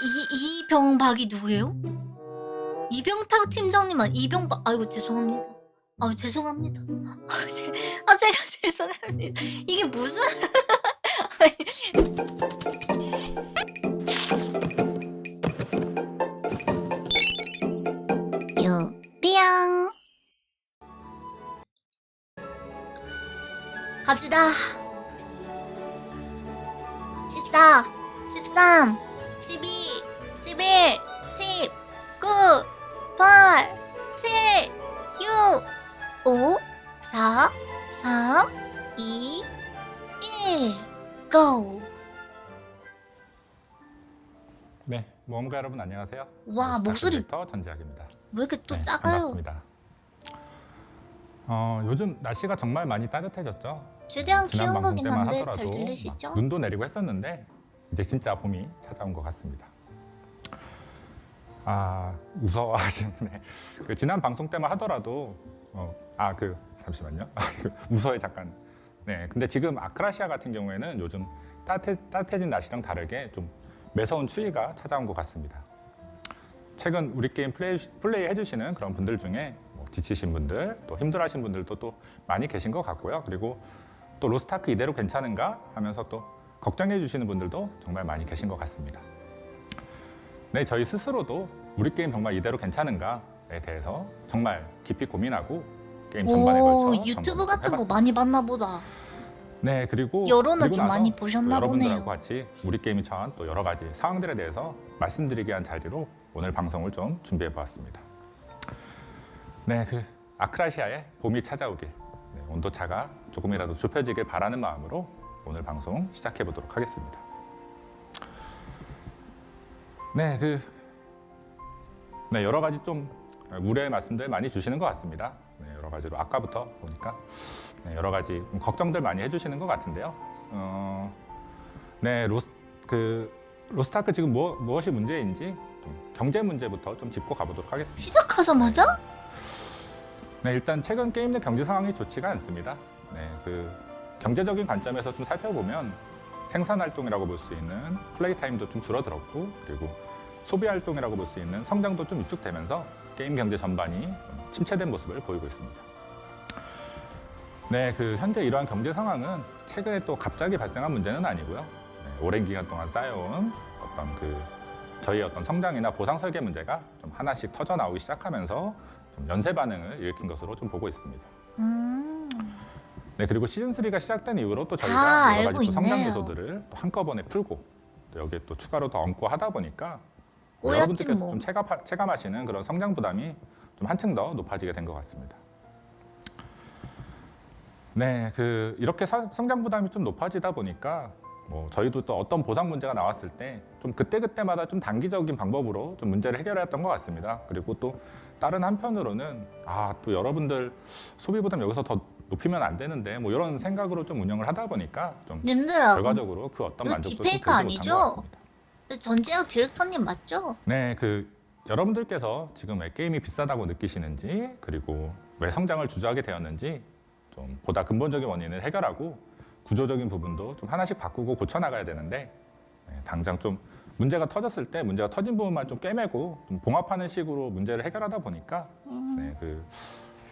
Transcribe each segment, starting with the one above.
이병박이 누구예요? 이병탁 팀장님 이병박. 아이고 죄송합니다. 죄송합니다. 제가 죄송합니다. 이게 무슨 유리양 갑시다. 14 13 12 11 10 9 8 7 6 5 4 3 2 1 GO. 네, 모험가 여러분 안녕하세요. 와, 목소리 더 전지학입니다. 왜 이렇게 또 네, 작아요? 반갑습니다. 요즘 날씨가 정말 많이 따뜻해졌죠. 최대한 지난 키운 방송 거긴 때만 한데 하더라도 잘 막 들리시죠? 눈도 내리고 했었는데 이제 진짜 봄이 찾아온 것 같습니다. 무서워하시네. 지난 방송 때만 하더라도 잠시만요. 무서워요 잠깐. 네, 근데 지금 아크라시아 같은 경우에는 요즘 따뜻해진 날씨랑 다르게 좀 매서운 추위가 찾아온 것 같습니다. 최근 우리 게임 플레이 해주시는 그런 분들 중에 지치신 분들, 또 힘들어하신 분들도 또 많이 계신 것 같고요. 그리고 또 로스트아크 이대로 괜찮은가 하면서 또 걱정해 주시는 분들도 정말 많이 계신 것 같습니다. 네, 저희 스스로도 우리 게임 정말 이대로 괜찮은가에 대해서 정말 깊이 고민하고 게임 전반에 걸쳐 유튜브 점검을 같은 거 해봤습니다. 많이 봤나 보다. 네, 그리고 여론을 그리고 좀 나서 많이 보셨나 여러분들하고 보네요. 같이 우리 게임이 처한 또 여러 가지 상황들에 대해서 말씀드리기 위한 자리로 오늘 방송을 좀 준비해 보았습니다. 네, 아크라시아의 봄이 찾아오길, 온도차가 조금이라도 좁혀지길 바라는 마음으로 오늘 방송 시작해 보도록 하겠습니다. 네, 여러 가지 좀 우려의 말씀들 많이 주시는 것 같습니다. 네, 여러 가지로 아까부터 보니까 여러 가지 걱정들 많이 해주시는 것 같은데요. 로스트아크 지금 무엇이 문제인지 좀 경제 문제부터 좀 짚고 가보도록 하겠습니다. 시작하자마자? 네, 일단 최근 게임 내 경제 상황이 좋지가 않습니다. 네, 경제적인 관점에서 좀 살펴보면 생산 활동이라고 볼 수 있는 플레이 타임도 좀 줄어들었고, 그리고 소비 활동이라고 볼 수 있는 성장도 좀 위축되면서 게임 경제 전반이 좀 침체된 모습을 보이고 있습니다. 네, 현재 이러한 경제 상황은 최근에 또 갑자기 발생한 문제는 아니고요. 네, 오랜 기간 동안 쌓여온 저희의 어떤 성장이나 보상 설계 문제가 좀 하나씩 터져 나오기 시작하면서 좀 연쇄 반응을 일으킨 것으로 좀 보고 있습니다. 네, 그리고 시즌 3가 시작된 이후로 또 저희가 여러 가지 또 성장 있네요. 요소들을 또 한꺼번에 풀고 또 여기에 또 추가로 더 얹고 하다 보니까 꼬였지 여러분들께서 뭐. 좀 체감하시는 그런 성장 부담이 좀 한층 더 높아지게 된 것 같습니다. 네, 이렇게 성장 부담이 좀 높아지다 보니까 저희도 또 어떤 보상 문제가 나왔을 때 좀 그때그때마다 좀 단기적인 방법으로 좀 문제를 해결했던 것 같습니다. 그리고 또 다른 한편으로는 또 여러분들 소비 부담 여기서 더 높이면 안 되는데 이런 생각으로 좀 운영을 하다 보니까 좀 님들 결과적으로 그 어떤 이거 만족도를 딥페이크 보지 못한 아니죠? 것 같습니다. 전지혁 디렉터님 맞죠? 네, 여러분들께서 지금 왜 게임이 비싸다고 느끼시는지, 그리고 왜 성장을 주저하게 되었는지 좀 보다 근본적인 원인을 해결하고 구조적인 부분도 좀 하나씩 바꾸고 고쳐 나가야 되는데, 당장 좀 문제가 터졌을 때 문제가 터진 부분만 좀 꿰매고 좀 봉합하는 식으로 문제를 해결하다 보니까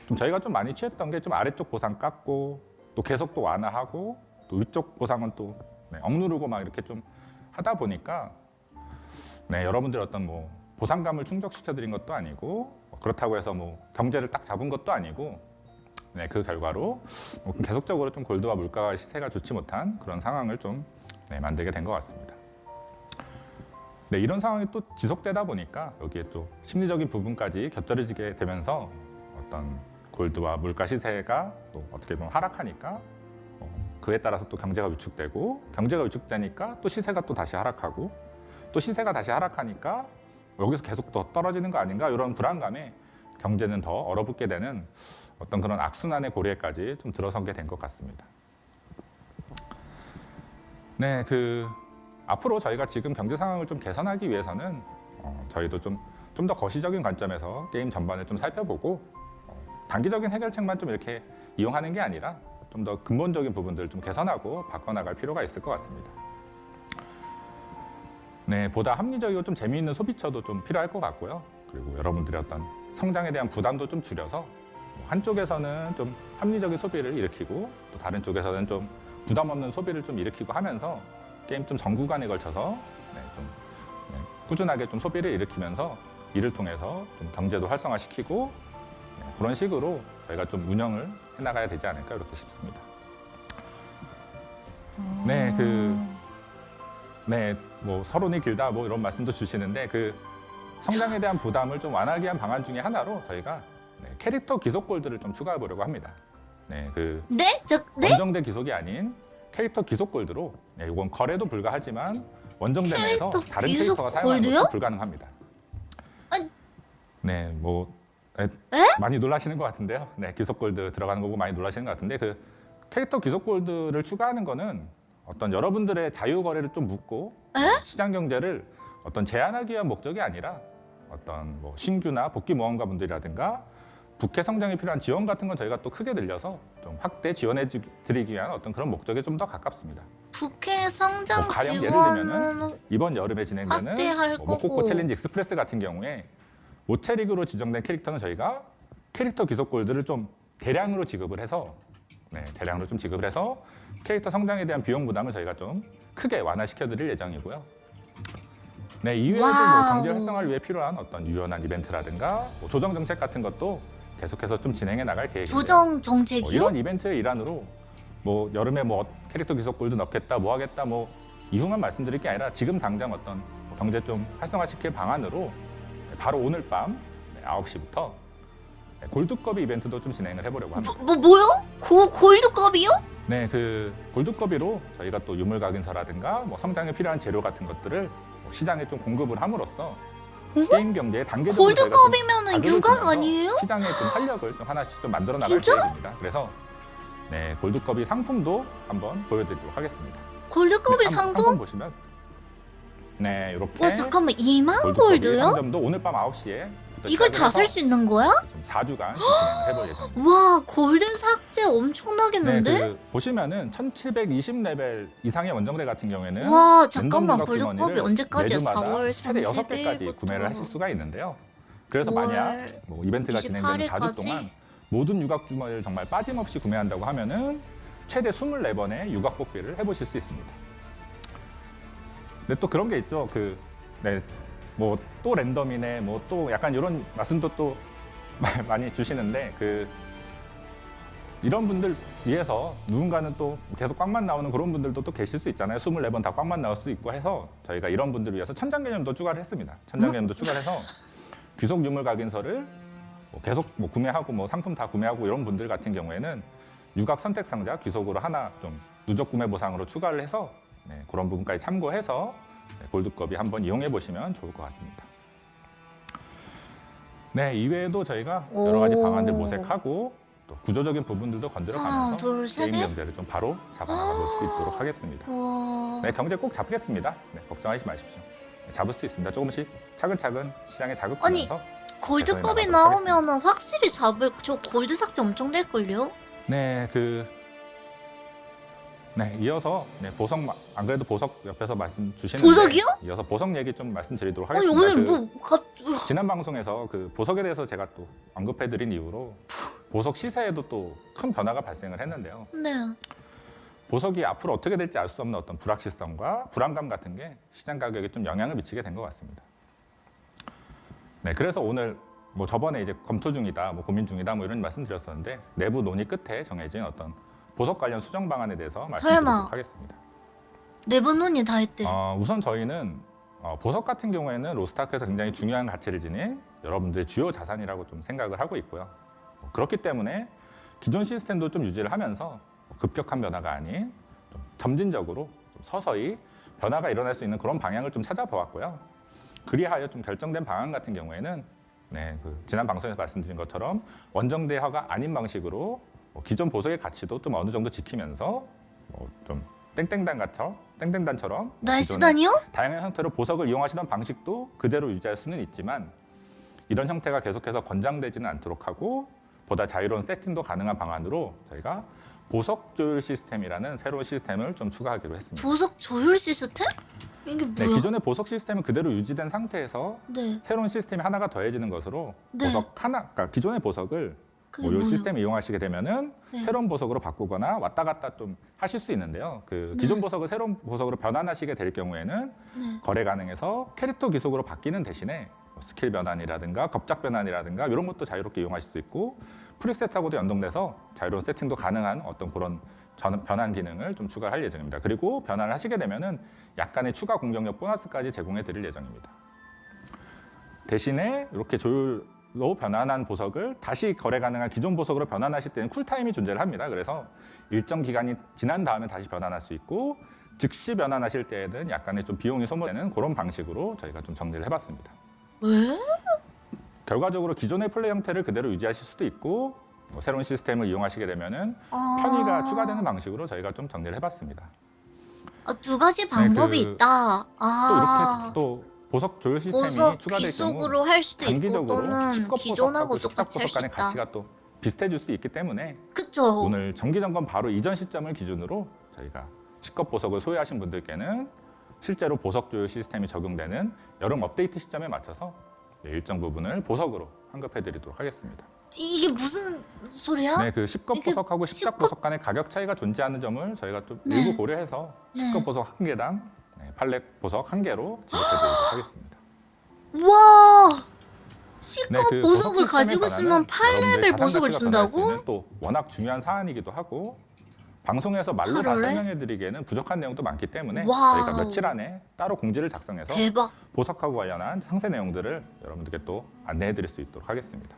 좀 저희가 좀 많이 취했던 게 좀 아래쪽 보상 깎고 또 계속 또 완화하고 또 위쪽 보상은 또 억누르고 막 이렇게 좀 하다 보니까 여러분들 어떤 보상감을 충족시켜 드린 것도 아니고 그렇다고 해서 경제를 딱 잡은 것도 아니고 그 결과로 계속적으로 좀 골드와 물가 시세가 좋지 못한 그런 상황을 좀 만들게 된 것 같습니다. 네, 이런 상황이 또 지속되다 보니까 여기에 또 심리적인 부분까지 곁들여지게 되면서 어떤 골드와 물가 시세가 또 어떻게 보면 하락하니까 그에 따라서 또 경제가 위축되고, 경제가 위축되니까 또 시세가 또 다시 하락하고, 또 시세가 다시 하락하니까 여기서 계속 더 떨어지는 거 아닌가, 이런 불안감에 경제는 더 얼어붙게 되는 어떤 그런 악순환의 고리에까지 좀 들어서게 된 것 같습니다. 네, 앞으로 저희가 지금 경제 상황을 좀 개선하기 위해서는 저희도 좀 더 거시적인 관점에서 게임 전반을 좀 살펴보고 단기적인 해결책만 좀 이렇게 이용하는 게 아니라 좀 더 근본적인 부분들을 좀 개선하고 바꿔나갈 필요가 있을 것 같습니다. 네, 보다 합리적이고 좀 재미있는 소비처도 좀 필요할 것 같고요. 그리고 여러분들의 어떤 성장에 대한 부담도 좀 줄여서 한쪽에서는 좀 합리적인 소비를 일으키고 또 다른 쪽에서는 좀 부담 없는 소비를 좀 일으키고 하면서 게임 좀 전 구간에 걸쳐서 좀 꾸준하게 좀 소비를 일으키면서 이를 통해서 좀 경제도 활성화시키고 그런 식으로 저희가 좀 운영을 해나가야 되지 않을까 이렇게 싶습니다. 네, 뭐 서론이 길다 뭐 이런 말씀도 주시는데 그 성장에 대한 부담을 좀 완화하기 위한 방안 중에 하나로 저희가 캐릭터 기속 골드를 좀 추가해 보려고 합니다. 네, 네? 네? 원정대 기속이 아닌 캐릭터 기속 골드로 이건 거래도 불가하지만 원정대 내에서 캐릭터 다른 기속 캐릭터가 사용하는 골드요? 것도 불가능합니다. 아니. 네, 뭐 많이 놀라시는 것 같은데요. 네, 기속 골드 들어가는 거고 많이 놀라시는 것 같은데 그 캐릭터 기속 골드를 추가하는 거는 어떤 여러분들의 자유 거래를 좀 묶고 시장 경제를 어떤 제한하기 위한 목적이 아니라 어떤 뭐 신규나 복귀 모험가 분들이라든가 부캐 성장에 필요한 지원 같은 건 저희가 또 크게 늘려서 좀 확대 지원해 드리기 위한 어떤 그런 목적에 좀 더 가깝습니다. 부캐 성장 뭐 가령 예를 지원은 들면은 이번 여름에 진행되는 확대할 모코코 거고. 챌린지 익스프레스 같은 경우에 모체릭으로 지정된 캐릭터는 저희가 캐릭터 기속 골드를 좀 대량으로 지급을 해서 대량으로 좀 지급을 해서 캐릭터 성장에 대한 비용 부담을 저희가 좀 크게 완화시켜 드릴 예정이고요. 네, 이외에도 뭐 와우. 경제 활성화를 위해 필요한 어떤 유연한 이벤트라든가 뭐 조정 정책 같은 것도 계속해서 좀 진행해 나갈 계획입니다. 조정 정책이요? 이런 이벤트의 일환으로 뭐 여름에 뭐 캐릭터 기속 골드 넣겠다, 뭐 하겠다, 뭐 이후만 말씀드릴 게 아니라 지금 당장 어떤 경제 좀 활성화시킬 방안으로 바로 오늘 밤 9시부터 골드컵 이벤트도 좀 진행을 해보려고 합니다. 뭐요? 골드컵이요? 네, 그 골드컵이로 저희가 또 유물 각인서라든가 뭐 성장에 필요한 재료 같은 것들을 뭐 시장에 좀 공급을 함으로써 게임 경제에 단계적으로 저희가 좀 골드컵이면은 자극을 유각 주면서 아니에요? 시장에 좀 활력을 좀 하나씩 좀 만들어 나갈 진짜? 계획입니다. 그래서 네, 골드컵이 상품도 한번 보여드리도록 하겠습니다. 골드컵이 네, 상품 상품? 보시면 네, 이렇게 와 잠깐만 2만 골드컵이 골드요? 상점도 오늘 밤 9시에 이걸 다 살 수 있는 거야? 4주간 진행을 해볼 예정입니다. 와 골드 삭제 엄청나겠는데? 그 보시면은 1720레벨 이상의 원정대 같은 경우에는 와 랜덤 잠깐만 누각 골드컵이 주머니를 언제까지야? 매주마다 4월 최대 30일부터 6개까지 구매를 하실 수가 있는데요. 그래서 5월 만약 뭐 이벤트가 진행되는 4주 28일까지? 동안 모든 유각 주머니를 정말 빠짐없이 구매한다고 하면은 최대 24번의 유각 뽑기를 해보실 수 있습니다. 근데 또 그런 게 있죠. 뭐 또 랜덤이네, 뭐 또 약간 이런 말씀도 또 많이 주시는데 이런 분들 위해서 누군가는 또 계속 꽉만 나오는 그런 분들도 또 계실 수 있잖아요. 24번 다 꽉만 나올 수 있고 해서 저희가 이런 분들을 위해서 천장 개념도 추가를 했습니다. 천장 개념도 추가를 해서 귀속 유물 각인서를 뭐 계속 뭐 구매하고 뭐 상품 다 구매하고 이런 분들 같은 경우에는 유각 선택 상자 귀속으로 하나 좀 누적 구매 보상으로 추가를 해서 그런 부분까지 참고해서 골드컵이 한번 이용해 보시면 좋을 것 같습니다. 네, 이외에도 저희가 여러 가지 방안들 모색하고 또 구조적인 부분들도 건드려가면서 하나, 둘, 세 게임 개? 경제를 좀 바로 잡아나갈 수 있도록 하겠습니다. 와 네, 경제 꼭 잡겠습니다. 네, 걱정하지 마십시오. 잡을 수 있습니다. 조금씩 차근차근 시장에 아니, 자극하면서 골드컵이 나가도록 나오면은 확실히 잡을 저 골드 삭제 엄청 될걸요? 네, 이어서 보석 안 그래도 보석 옆에서 말씀 주시는데 보석이요? 이어서 보석 얘기 좀 말씀드리도록 아니 하겠습니다. 오늘 지난 방송에서 그 보석에 대해서 제가 또 언급해드린 이후로 보석 시세에도 또 큰 변화가 발생을 했는데요. 네. 보석이 앞으로 어떻게 될지 알 수 없는 어떤 불확실성과 불안감 같은 게 시장 가격에 좀 영향을 미치게 된 것 같습니다. 네, 그래서 오늘 뭐 저번에 이제 검토 중이다, 뭐 고민 중이다, 뭐 이런 말씀 드렸었는데 내부 논의 끝에 정해진 어떤 보석 관련 수정 방안에 대해서 말씀드리도록 하겠습니다. 내부 논의 다 했대. 우선 저희는 보석 같은 경우에는 로스트아크에서 굉장히 중요한 가치를 지닌 여러분들의 주요 자산이라고 좀 생각을 하고 있고요. 그렇기 때문에 기존 시스템도 좀 유지를 하면서 급격한 변화가 아닌 좀 점진적으로 좀 서서히 변화가 일어날 수 있는 그런 방향을 좀 찾아보았고요. 그리하여 좀 결정된 방안 같은 경우에는 지난 방송에서 말씀드린 것처럼 원정대화가 아닌 방식으로 기존 보석의 가치도 좀 어느 정도 지키면서 좀 땡땡단처럼 나이스단이요? 다양한 형태로 보석을 이용하시던 방식도 그대로 유지할 수는 있지만 이런 형태가 계속해서 권장되지는 않도록 하고 보다 자유로운 세팅도 가능한 방안으로 저희가 보석 조율 시스템이라는 새로운 시스템을 좀 추가하기로 했습니다. 보석 조율 시스템? 이게 네, 뭐야? 기존의 보석 시스템은 그대로 유지된 상태에서 네. 새로운 시스템이 하나가 더해지는 것으로 네. 보석 하나, 그러니까 기존의 보석을 그게 이 뭐예요? 시스템을 이용하시게 되면은 네. 새로운 보석으로 바꾸거나 왔다 갔다 좀 하실 수 있는데요. 그 기존 네. 보석을 새로운 보석으로 변환하시게 될 경우에는 네. 거래 가능해서 캐릭터 귀속으로 바뀌는 대신에 뭐 스킬 변환이라든가 겁작 변환이라든가 이런 것도 자유롭게 이용하실 수 있고 프리셋하고도 연동돼서 자유로운 세팅도 가능한 어떤 그런 변환 기능을 좀 추가할 예정입니다. 그리고 변환을 하시게 되면은 약간의 추가 공격력 보너스까지 제공해 드릴 예정입니다. 대신에 이렇게 조율로 변환한 보석을 다시 거래 가능한 기존 보석으로 변환하실 때는 쿨타임이 존재를 합니다. 그래서 일정 기간이 지난 다음에 다시 변환할 수 있고 즉시 변환하실 때에는 약간의 좀 비용이 소모되는 그런 방식으로 저희가 좀 정리를 해봤습니다. 왜? 결과적으로 기존의 플레이 형태를 그대로 유지하실 수도 있고 뭐 새로운 시스템을 이용하시게 되면은 아. 편의가 추가되는 방식으로 저희가 좀 정리를 해봤습니다. 아, 두 가지 방법이 그 있다. 또 아. 이렇게 또 보석 조율 시스템이 보석 추가될 경우 귀속으로 할 수도 있고 단기적으로 또는 10급 기존하고 보석하고 10작 똑같이 할 보석 수 간의 있다. 가치가 또 비슷해질 수 있기 때문에 그쵸? 오늘 정기 점검 바로 이전 시점을 기준으로 저희가 10급 보석을 소유하신 분들께는 실제로 보석 조율 시스템이 적용되는 여름 업데이트 시점에 맞춰서 일정 부분을 보석으로 환급해드리도록 하겠습니다. 이게 무슨 소리야? 네, 그 10급 이게 보석하고 10작 10급? 보석 간의 가격 차이가 존재하는 점을 저희가 좀 네. 일부 고려해서 네. 10급 보석 한 개당 팔렙 보석 한 개로 지급해드리도록 하겠습니다. 우와! C급 네, 그 보석을 보석 시스템에 가지고 있으면 관한은 8레벨 여러분들의 보석을 자산 가치가 변화할 수 준다고? 있는 또 워낙 중요한 사안이기도 하고 방송에서 말로 다 팔월에? 설명해드리기에는 부족한 내용도 많기 때문에 와우. 저희가 며칠 안에 따로 공지를 작성해서 대박. 보석하고 관련한 상세 내용들을 여러분들께 또 안내해드릴 수 있도록 하겠습니다.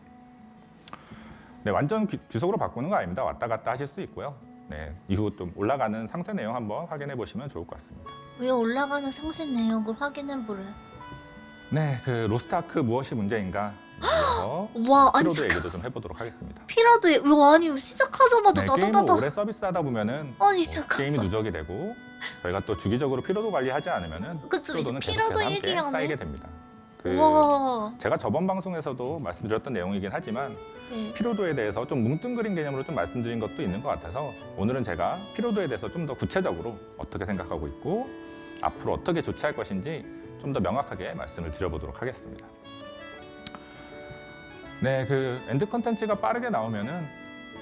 네, 완전 귀속으로 바꾸는 거 아닙니다. 왔다 갔다 하실 수 있고요. 네, 이후 좀 올라가는 상세 내용 한번 확인해 보시면 좋을 것 같습니다. 왜 올라가는 상세 내역을 확인해 보래? 네, 그 로스트아크 무엇이 문제인가 이어서 와, 아니 피로도 얘기도 좀 해보도록 하겠습니다. 피라도 와, 아니 시작하자마자 네, 나도 게임을 나도 오래 서비스하다 보면은 아니 뭐 잠깐. 게임이 누적이 되고 저희가 또 주기적으로 피로도 관리하지 않으면은 그쵸, 이제 피로도는 피로도 계속해서 함께 얘기하네. 쌓이게 됩니다. 그 와. 제가 저번 방송에서도 말씀드렸던 내용이긴 하지만 네. 피로도에 대해서 좀 뭉뚱그린 개념으로 좀 말씀드린 것도 있는 것 같아서 오늘은 제가 피로도에 대해서 좀 더 구체적으로 어떻게 생각하고 있고 앞으로 어떻게 조치할 것인지 좀 더 명확하게 말씀을 드려보도록 하겠습니다. 네, 그 엔드 컨텐츠가 빠르게 나오면은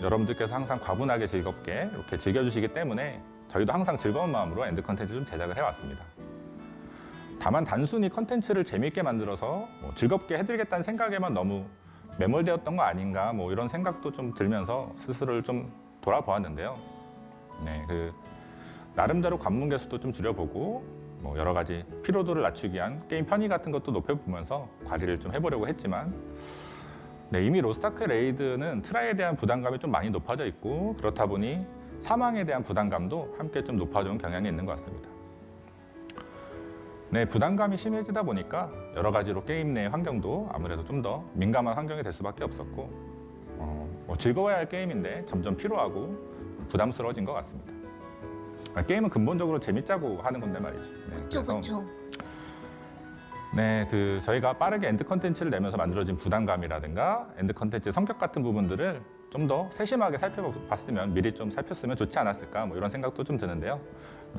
여러분들께서 항상 과분하게 즐겁게 이렇게 즐겨주시기 때문에 저희도 항상 즐거운 마음으로 엔드 컨텐츠 좀 제작을 해왔습니다. 다만 단순히 컨텐츠를 재미있게 만들어서 뭐 즐겁게 해드리겠다는 생각에만 너무 매몰되었던 거 아닌가 뭐 이런 생각도 좀 들면서 스스로를 좀 돌아보았는데요. 네, 그 나름대로 관문 개수도 좀 줄여보고 뭐 여러 가지 피로도를 낮추기 위한 게임 편의 같은 것도 높여보면서 관리를 좀 해보려고 했지만 네, 이미 로스트아크 레이드는 트라이에 대한 부담감이 좀 많이 높아져 있고 그렇다 보니 사망에 대한 부담감도 함께 좀 높아져온 경향이 있는 것 같습니다. 네, 부담감이 심해지다 보니까 여러 가지로 게임 내 환경도 아무래도 좀 더 민감한 환경이 될 수밖에 없었고 뭐 즐거워야 할 게임인데 점점 피로하고 부담스러워진 것 같습니다. 게임은 근본적으로 재밌자고 하는 건데 말이죠. 네, 그쵸 그쵸. 네, 그 저희가 빠르게 엔드 컨텐츠를 내면서 만들어진 부담감이라든가 엔드 컨텐츠 성격 같은 부분들을 좀 더 세심하게 살펴봤으면 미리 좀 살폈으면 좋지 않았을까 뭐 이런 생각도 좀 드는데요.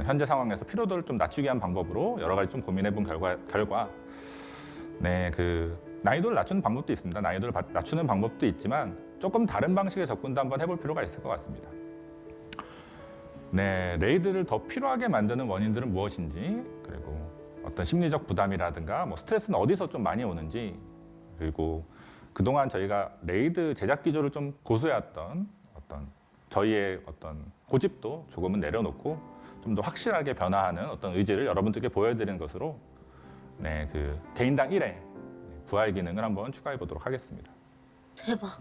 현재 상황에서 피로도를 좀 낮추기 위한 방법으로 여러 가지 좀 고민해본 결과 네, 그 난이도를 낮추는 방법도 있습니다. 난이도를 낮추는 방법도 있지만 조금 다른 방식의 접근도 한번 해볼 필요가 있을 것 같습니다. 네, 레이드를 더 피로하게 만드는 원인들은 무엇인지 그리고 어떤 심리적 부담이라든가 뭐 스트레스는 어디서 좀 많이 오는지 그리고 그동안 저희가 레이드 제작 기조를 좀 고수해왔던 어떤 저희의 어떤 고집도 조금은 내려놓고 좀 더 확실하게 변화하는 어떤 의지를 여러분들께 보여드리는 것으로 네, 그 개인당 1회 부활 기능을 한번 추가해 보도록 하겠습니다. 대박.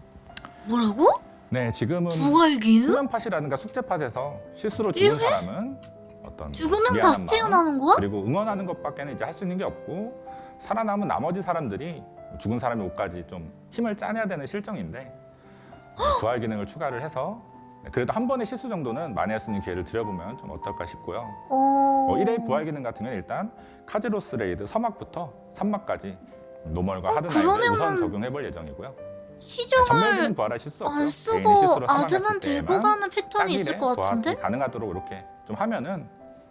뭐라고? 네, 지금은 부활 기능? 수면 팟이라든가 숙제 팟에서 실수로 죽은 1회? 사람은 어떤 죽으면 미안한 다시 마음, 태어나는 거야? 그리고 응원하는 것밖에는 이제 할 수 있는 게 없고 살아남은 나머지 사람들이 죽은 사람의 옷까지 좀 힘을 짜내야 되는 실정인데 부활 기능을 추가를 해서 그래도 한 번의 실수 정도는 만회할 수 있는 기회를 드려보면 좀 어떨까 싶고요. 1회 부활 기능 같은 경우는 일단 카제로스 레이드 서막부터 3막까지 노멀과 하드 나이를 그러면은 우선 적용해볼 예정이고요. 시정을 전멸기는 부활하실 수 없고요. 안 개인이 쓰고 실수로 사망했을 아드만 들고 때에만 가는 패턴이 딱 있을 일에 것 같은데? 부활이 가능하도록 이렇게 좀 하면은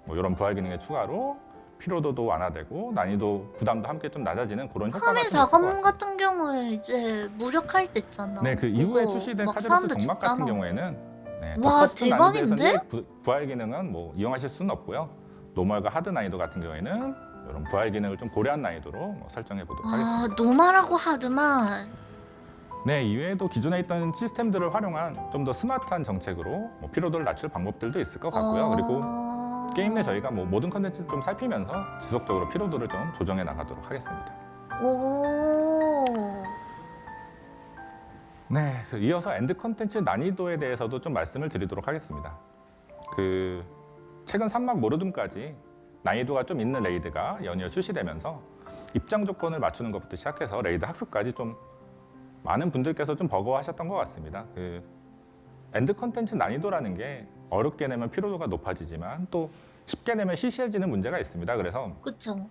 뭐 이런 부활 기능의 추가로 피로도도 완화되고 난이도 부담도 함께 좀 낮아지는 그런 효과가 카메 좀 있을 것 자감 같습니다. 같은 경우에 이제 무력할 때 있잖아. 네, 그 이후에 그거 출시된 막 카드로스 사람들 정막 같은 죽잖아. 경우에는 네, 더 와, 퍼스트 난이도에서는 대박인데? 부활 기능은 뭐 이용하실 수는 없고요. 노멀과 하드 난이도 같은 경우에는 이런 부활 기능을 좀 고려한 난이도로 뭐 설정해 보도록 아, 하겠습니다. 노말하고 하드만. 네, 이외에도 기존에 있던 시스템들을 활용한 좀 더 스마트한 정책으로 뭐 피로도를 낮출 방법들도 있을 것 같고요. 그리고 게임 내 저희가 뭐 모든 컨텐츠 좀 살피면서 지속적으로 피로도를 좀 조정해 나가도록 하겠습니다. 오. 네, 이어서 엔드 컨텐츠 난이도에 대해서도 좀 말씀을 드리도록 하겠습니다. 그 최근 3막 모르둠까지 난이도가 좀 있는 레이드가 연이어 출시되면서 입장 조건을 맞추는 것부터 시작해서 레이드 학습까지 좀 많은 분들께서 좀 버거워하셨던 것 같습니다. 그 엔드 컨텐츠 난이도라는 게 어렵게 내면 피로도가 높아지지만 또 쉽게 내면 시시해지는 문제가 있습니다. 그래서 그쵸.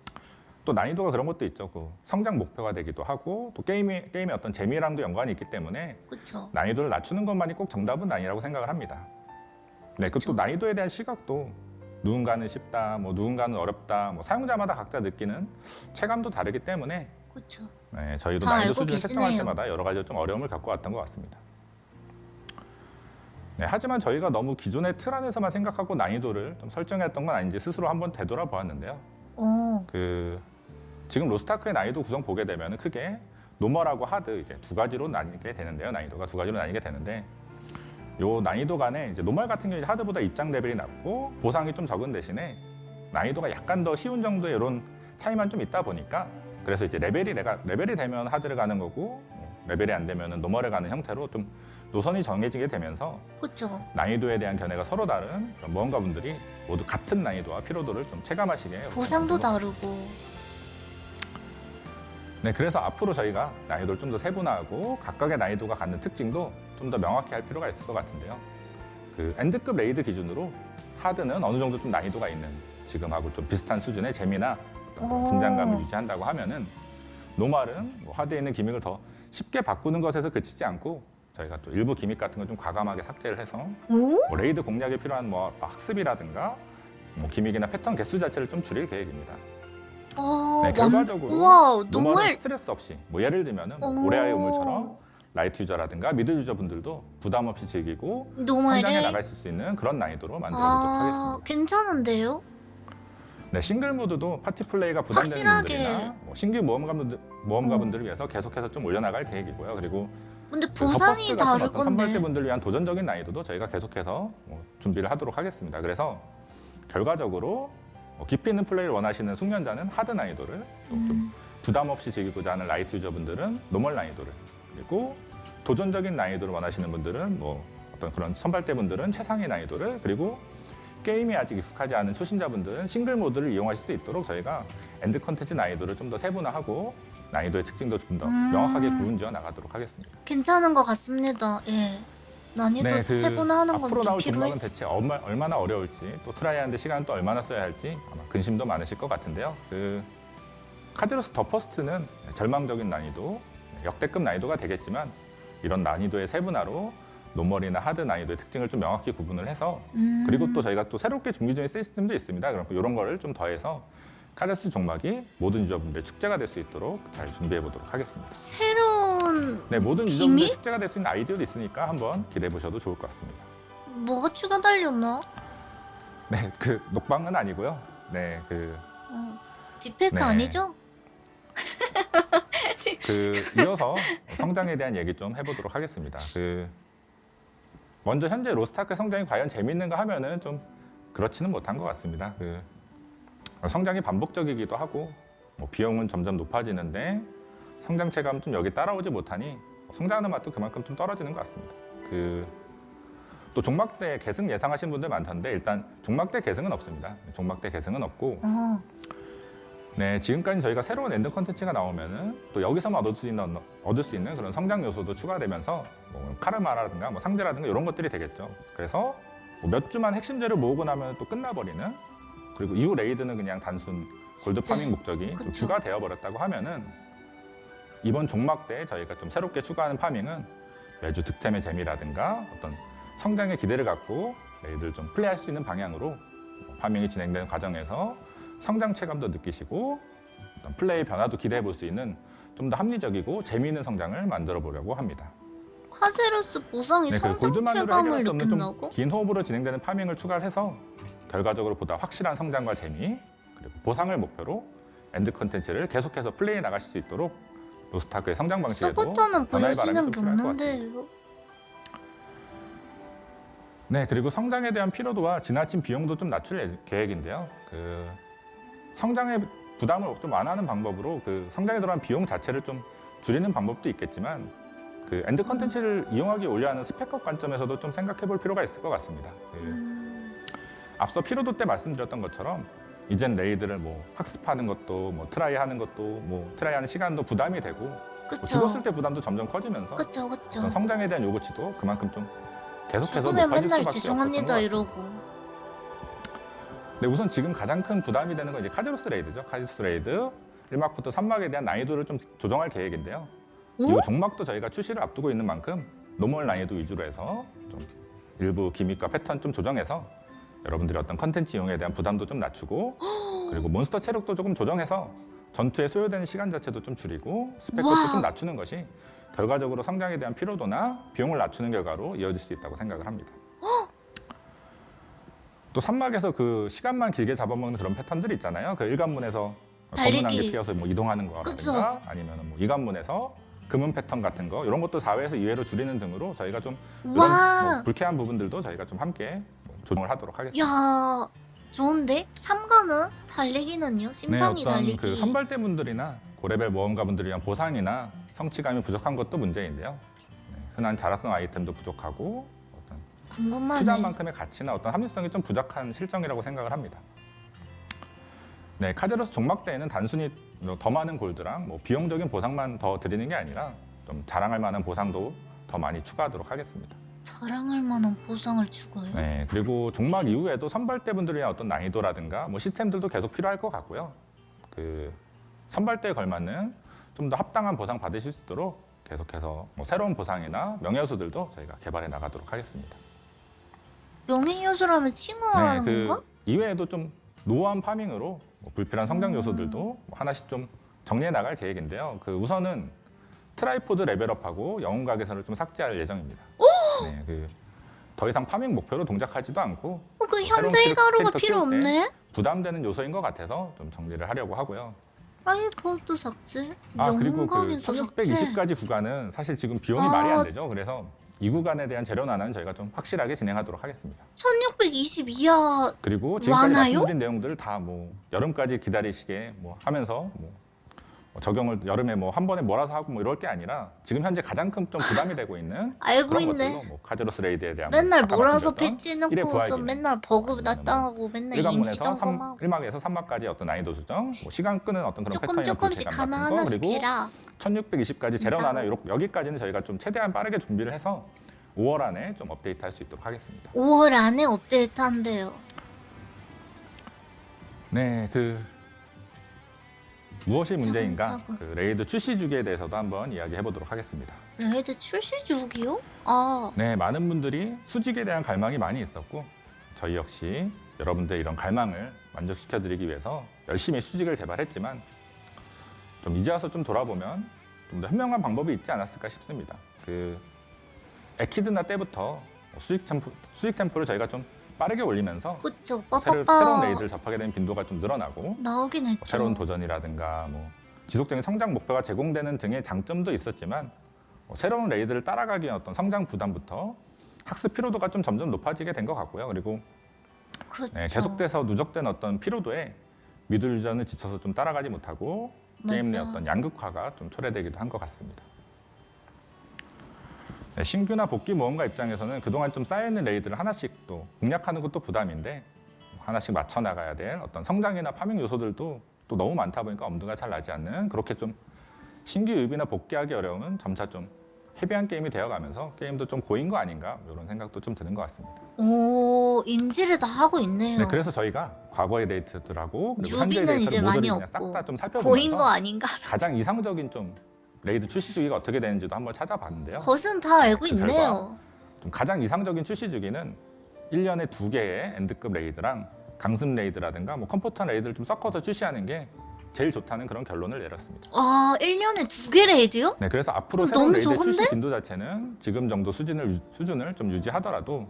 또 난이도가 그런 것도 있죠. 그 성장 목표가 되기도 하고 또 게임의 어떤 재미랑도 연관이 있기 때문에 그쵸. 난이도를 낮추는 것만이 꼭 정답은 아니라고 생각을 합니다. 네, 그 그쵸. 또 난이도에 대한 시각도 누군가는 쉽다, 뭐 누군가는 어렵다, 뭐 사용자마다 각자 느끼는 체감도 다르기 때문에 그쵸. 네, 저희도 다 난이도 알고 수준을 설정할 계시네요. 때마다 여러 가지 좀 어려움을 겪어왔던 것 같습니다. 네, 하지만 저희가 너무 기존의 틀 안에서만 생각하고 난이도를 좀 설정했던 건 아닌지 스스로 한번 되돌아보았는데요. 어. 지금 로스트아크의 난이도 구성 보게 되면 크게 노멀하고 하드 이제 두 가지로 나뉘게 되는데요. 난이도가 두 가지로 나뉘게 되는데 요 난이도 간에 이제 노멀 같은 경우에 하드보다 입장 레벨이 낮고 보상이 좀 적은 대신에 난이도가 약간 더 쉬운 정도의 이런 차이만 좀 있다 보니까 그래서 이제 레벨이 되면 하드를 가는 거고 레벨이 안 되면 노멀을 가는 형태로 좀 노선이 정해지게 되면서 그쵸. 난이도에 대한 견해가 서로 다른 그런 모험가분들이 모두 같은 난이도와 피로도를 좀 체감하시게 보상도 만든 것 같습니다. 다르고. 네, 그래서 앞으로 저희가 난이도를 좀 더 세분화하고 각각의 난이도가 갖는 특징도 좀 더 명확히 할 필요가 있을 것 같은데요. 그 엔드급 레이드 기준으로 하드는 어느 정도 좀 난이도가 있는 지금하고 좀 비슷한 수준의 재미나 어떤 그런 긴장감을 유지한다고 하면은 노말은 뭐 하드에 있는 기믹을 더 쉽게 바꾸는 것에서 그치지 않고 저희가 또 일부 기믹 같은 걸 좀 과감하게 삭제를 해서 오? 뭐 레이드 공략에 필요한 뭐 학습이라든가 뭐 기믹이나 패턴 개수 자체를 좀 줄일 계획입니다. 네, 결과적으로 와, 노멀은 노멀. 스트레스 없이 뭐 예를 들면은 뭐 오. 오레아의 우물처럼 라이트 유저라든가 미드 유저분들도 부담 없이 즐기고 노멀을. 성장해 나갈 수 있는 그런 난이도로 만들어보도록 아, 하겠습니다. 괜찮은데요? 네, 싱글 모드도 파티 플레이가 부담되는 확실하게. 분들이나 뭐 신규 모험가분들을 위해서 계속해서 좀 올려나갈 계획이고요. 그리고 근데 그 보상이 더퍼스트 같은 다를 어떤 선발대 건데. 분들을 위한 도전적인 난이도도 저희가 계속해서 뭐 준비를 하도록 하겠습니다. 그래서 결과적으로 깊이 있는 플레이를 원하시는 숙련자는 하드 난이도를 또 좀 부담 없이 즐기고자 하는 라이트 유저분들은 노멀 난이도를 그리고 도전적인 난이도를 원하시는 분들은 뭐 어떤 그런 선발대 분들은 최상의 난이도를 그리고 게임이 아직 익숙하지 않은 초심자분들은 싱글 모드를 이용하실 수 있도록 저희가 엔드 컨텐츠 난이도를 좀 더 세분화하고 난이도의 특징도 좀 더 명확하게 구분지어 나가도록 하겠습니다. 괜찮은 것 같습니다. 예. 난이도 네, 세분화하는 건 앞으로 좀 나올 종막은 필요했어. 대체 얼마나 어려울지 또 트라이하는데 시간은 또 얼마나 써야 할지 아마 근심도 많으실 것 같은데요. 그 카드로스 더 퍼스트는 절망적인 난이도, 역대급 난이도가 되겠지만 이런 난이도의 세분화로 노멀이나 하드 난이도의 특징을 좀 명확히 구분을 해서 그리고 또 저희가 또 새롭게 준비 중인 시스템도 있습니다. 그럼 이런 거를 좀 더해서 카드로스 종막이 모든 유저분들의 축제가 될 수 있도록 잘 준비해 보도록 하겠습니다. 새로운 네, 모든 기믹? 유저분들의 축제가 될 수 있는 아이디어도 있으니까 한번 기대해 보셔도 좋을 것 같습니다. 뭐가 추가 달렸나? 네, 그 녹방은 아니고요. 네, 딥페이크 네. 아니죠? 이어서 성장에 대한 얘기 좀 해보도록 하겠습니다. 먼저 현재 로스트아크 성장이 과연 재밌는가 하면은 좀 그렇지는 못한 것 같습니다. 성장이 반복적이기도 하고 뭐 비용은 점점 높아지는데 성장 체감은 좀 여기 따라오지 못하니 성장하는 맛도 그만큼 좀 떨어지는 것 같습니다. 또 종막대 계승 예상하신 분들 많던데 일단 종막대 계승은 없습니다. 종막대 계승은 없고 네, 지금까지 저희가 새로운 엔드 컨텐츠가 나오면은 또 여기서만 얻을 수 있는 그런 성장 요소도 추가되면서 뭐 카르마라든가 뭐 상대라든가 이런 것들이 되겠죠. 그래서 뭐몇 주만 핵심재료 모으고 나면 또 끝나버리는 그리고 이후 레이드는 그냥 단순 골드 파밍 목적이 좀 그쵸. 주가 되어버렸다고 하면은 이번 종막 때 저희가 좀 새롭게 추가하는 파밍은 매주 득템의 재미라든가 어떤 성장의 기대를 갖고 레이드를 좀 플레이할 수 있는 방향으로 파밍이 진행되는 과정에서 성장 체감도 느끼시고 어떤 플레이 변화도 기대해 볼 수 있는 좀 더 합리적이고 재미있는 성장을 만들어 보려고 합니다. 카제로스 보상이 그 성장 골드만으로 체감을 해결할 수 없는 느낀다고? 좀 긴 호흡으로 진행되는 파밍을 추가를 해서 결과적으로 보다 확실한 성장과 재미 그리고 보상을 목표로 엔드 컨텐츠를 계속해서 플레이해 나가실 수 있도록 로스트아크의 성장 방식에도 서포터는 변화의 바람이 보여지는 좀 게 필요할 것 같습니다. 없는데요. 네, 그리고 성장에 대한 피로도와 지나친 비용도 좀 낮출 계획인데요. 그 성장의 부담을 좀 완화하는 방법으로 그 성장에 들어간 비용 자체를 좀 줄이는 방법도 있겠지만 그 엔드 컨텐츠를 이용하기 올려하는 스펙업 관점에서도 좀 생각해 볼 필요가 있을 것 같습니다. 앞서 피로도 때 말씀드렸던 것처럼 이젠 레이드를 뭐 학습하는 것도 뭐 트라이하는 것도 뭐 트라이하는 시간도 부담이 되고 뭐 그쵸. 죽었을 때 부담도 점점 커지면서 그쵸. 어떤 성장에 대한 요구치도 그만큼 좀 계속해서 죽으면 높아질 맨날 수밖에 없었던 것 죄송합니다 같습니다. 이러고. 네, 우선 지금 가장 큰 부담이 되는 건 이제 카제로스 레이드죠. 카제로스 레이드 1막부터 3막에 대한 난이도를 좀 조정할 계획인데요. 오? 이 종막도 저희가 출시를 앞두고 있는 만큼 노멀 난이도 위주로 해서 좀 일부 기믹과 패턴 좀 조정해서 여러분들이 어떤 컨텐츠 이용에 대한 부담도 좀 낮추고 그리고 몬스터 체력도 조금 조정해서 전투에 소요되는 시간 자체도 좀 줄이고 스펙도 와우. 좀 낮추는 것이 결과적으로 성장에 대한 피로도나 비용을 낮추는 결과로 이어질 수 있다고 생각을 합니다. 또 3막에서 그 시간만 길게 잡아먹는 그런 패턴들이 있잖아요. 그 1관문에서 검은 안개 피어서 뭐 이동하는 거라든가 아니면 뭐 2관문에서 금은 패턴 같은 거 이런 것도 4회에서 2회로 줄이는 등으로 저희가 좀 이런 와. 뭐 불쾌한 부분들도 저희가 좀 함께 조정을 하도록 하겠습니다. 야 좋은데? 3가는 달리기는요? 심상이 어떤 달리기. 그 선발대분들이나 고레벨 모험가분들을 위한 보상이나 성취감이 부족한 것도 문제인데요. 흔한 자락성 아이템도 부족하고 어떤 궁금하네. 투자한 만큼의 가치나 어떤 합리성이 좀 부족한 실정이라고 생각을 합니다. 네, 카제로스 종막 때에는 단순히 더 많은 골드랑 뭐 비용적인 보상만 더 드리는 게 아니라 좀 자랑할 만한 보상도 더 많이 추가하도록 하겠습니다. 자랑할 만한 보상을 주고요. 네, 그리고 종막 이후에도 선발대분들에 대한 어떤 난이도라든가 뭐 시스템들도 계속 필요할 것 같고요. 그 선발대에 걸맞는 좀 더 합당한 보상 받으실 수 있도록 계속해서 뭐 새로운 보상이나 명예 요소들도 저희가 개발해 나가도록 하겠습니다. 명예 요소라면 칭호하는 건가? 이외에도 좀 노후한 파밍으로 뭐 불필요한 성장 요소들도 뭐 하나씩 좀 정리해 나갈 계획인데요. 그 우선은 트라이포드 레벨업하고 영웅 가게선을 좀 삭제할 예정입니다. 네, 그 더 이상 파밍 목표로 동작하지도 않고 그 새로운 현재 가루가 캐릭터 필요 키울 때 없네? 부담되는 요소인 것 같아서 좀 정리를 하려고 하고요. 트라이포드 삭제? 그리고 그 영웅각에서 삭제? 1620까지 구간은 사실 지금 비용이 말이 안 되죠. 그래서 이 구간에 대한 재료난은 저희가 좀 확실하게 진행하도록 하겠습니다. 1620 이하 그리고 지금까지 많아요? 말씀드린 내용들을 다 뭐 여름까지 기다리시게 뭐 하면서 뭐 적용을 여름에 뭐 한 번에 몰아서 하고 뭐 이럴 게 아니라 지금 현재 가장 큰 좀 부담이 되고 있는 알고 그런 있네. 것들로 뭐 카제로스 레이드에 대한 맨날 아까 몰아서 말씀드렸던 패치 일의 넣고서 부활기능, 맨날 버그 아니면은 나타나고 맨날 임시 1관문에서 점검하고 1막에서 3막까지 어떤 난이도 조정, 뭐 시간 끄는 어떤 그런 조금 패턴이나 조금씩 불쾌감 같은 거 하나하나씩 그리고 해라. 1620까지 재료나나 여기까지는 저희가 좀 최대한 빠르게 준비를 해서 5월 안에 좀 업데이트할 수 있도록 하겠습니다. 5월 안에 업데이트 한대요. 네, 그 무엇이 문제인가? 차근차근. 그 레이드 출시 주기에 대해서도 한번 이야기해 보도록 하겠습니다. 레이드 출시 주기요? 아, 네, 많은 분들이 수직에 대한 갈망이 많이 있었고 저희 역시 여러분들 이런 갈망을 만족시켜 드리기 위해서 열심히 수직을 개발했지만 좀 이제 와서 좀 돌아보면 좀 더 현명한 방법이 있지 않았을까 싶습니다. 그 에키드나 때부터 수직 템포를 저희가 좀 빠르게 올리면서 그쵸. 새로운 빠빠빠 레이드를 접하게 되는 빈도가 좀 늘어나고 나오긴 했죠. 새로운 도전이라든가 뭐 지속적인 성장 목표가 제공되는 등의 장점도 있었지만 새로운 레이드를 따라가기 위한 어떤 성장 부담부터 학습 피로도가 좀 점점 높아지게 된 것 같고요. 그리고 그쵸. 계속돼서 누적된 어떤 피로도에 미드 유저는 지쳐서 좀 따라가지 못하고 게임 내 맞아. 어떤 양극화가 좀 초래되기도 한 것 같습니다. 네, 신규나 복귀 모험가 입장에서는 그동안 좀 쌓여있는 레이드를 하나씩 또 공략하는 것도 부담인데 하나씩 맞춰 나가야 될 어떤 성장이나 파밍 요소들도 또 너무 많다 보니까 엄두가 잘 나지 않는 그렇게 좀 신규 유비나 복귀하기 어려움은 점차 좀 헤비한 게임이 되어가면서 게임도 좀 고인 거 아닌가 이런 생각도 좀 드는 것 같습니다. 오, 인지를 다 하고 있네요. 네, 그래서 저희가 과거의 데이터들하고 그리고 현재 유비는 이제 데이터를 많이 모조리 그냥 싹 없고 다 좀 고인 거 살펴보면서 아닌가? 가장 이상적인 좀 레이드 출시 주기가 어떻게 되는지도 한번 찾아봤는데요. 것은 다 알고 그 있네요. 좀 가장 이상적인 출시 주기는 1년에 2개의 엔드급 레이드랑 강습 레이드라든가 뭐 컴포터 레이드를 좀 섞어서 출시하는 게 제일 좋다는 그런 결론을 내렸습니다. 아 1년에 2개 레이드요? 네, 그래서 앞으로 그럼 새로운 너무 레이드 적은데? 출시 빈도 자체는 지금 정도 수준을 좀 유지하더라도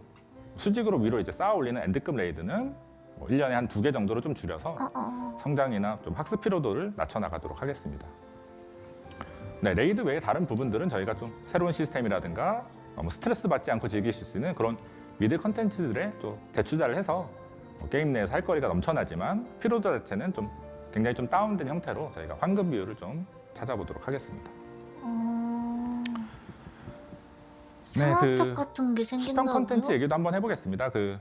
수직으로 위로 이제 쌓아 올리는 엔드급 레이드는 뭐 1년에 한 2개 정도로 좀 줄여서 성장이나 좀 학습 피로도를 낮춰 나가도록 하겠습니다. 네, 레이드 외에 다른 부분들은 저희가 좀 새로운 시스템이라든가 너무 스트레스 받지 않고 즐기실 수 있는 그런 미드 컨텐츠들에 또 재투자를 해서 게임 내에서 할 거리가 넘쳐나지만 피로도 자체는 좀 굉장히 좀 다운된 형태로 저희가 황금 비율을 좀 찾아보도록 하겠습니다. 상한턱 같은 게 수평 생긴다고요? 컨텐츠 얘기도 한번 해보겠습니다. 그게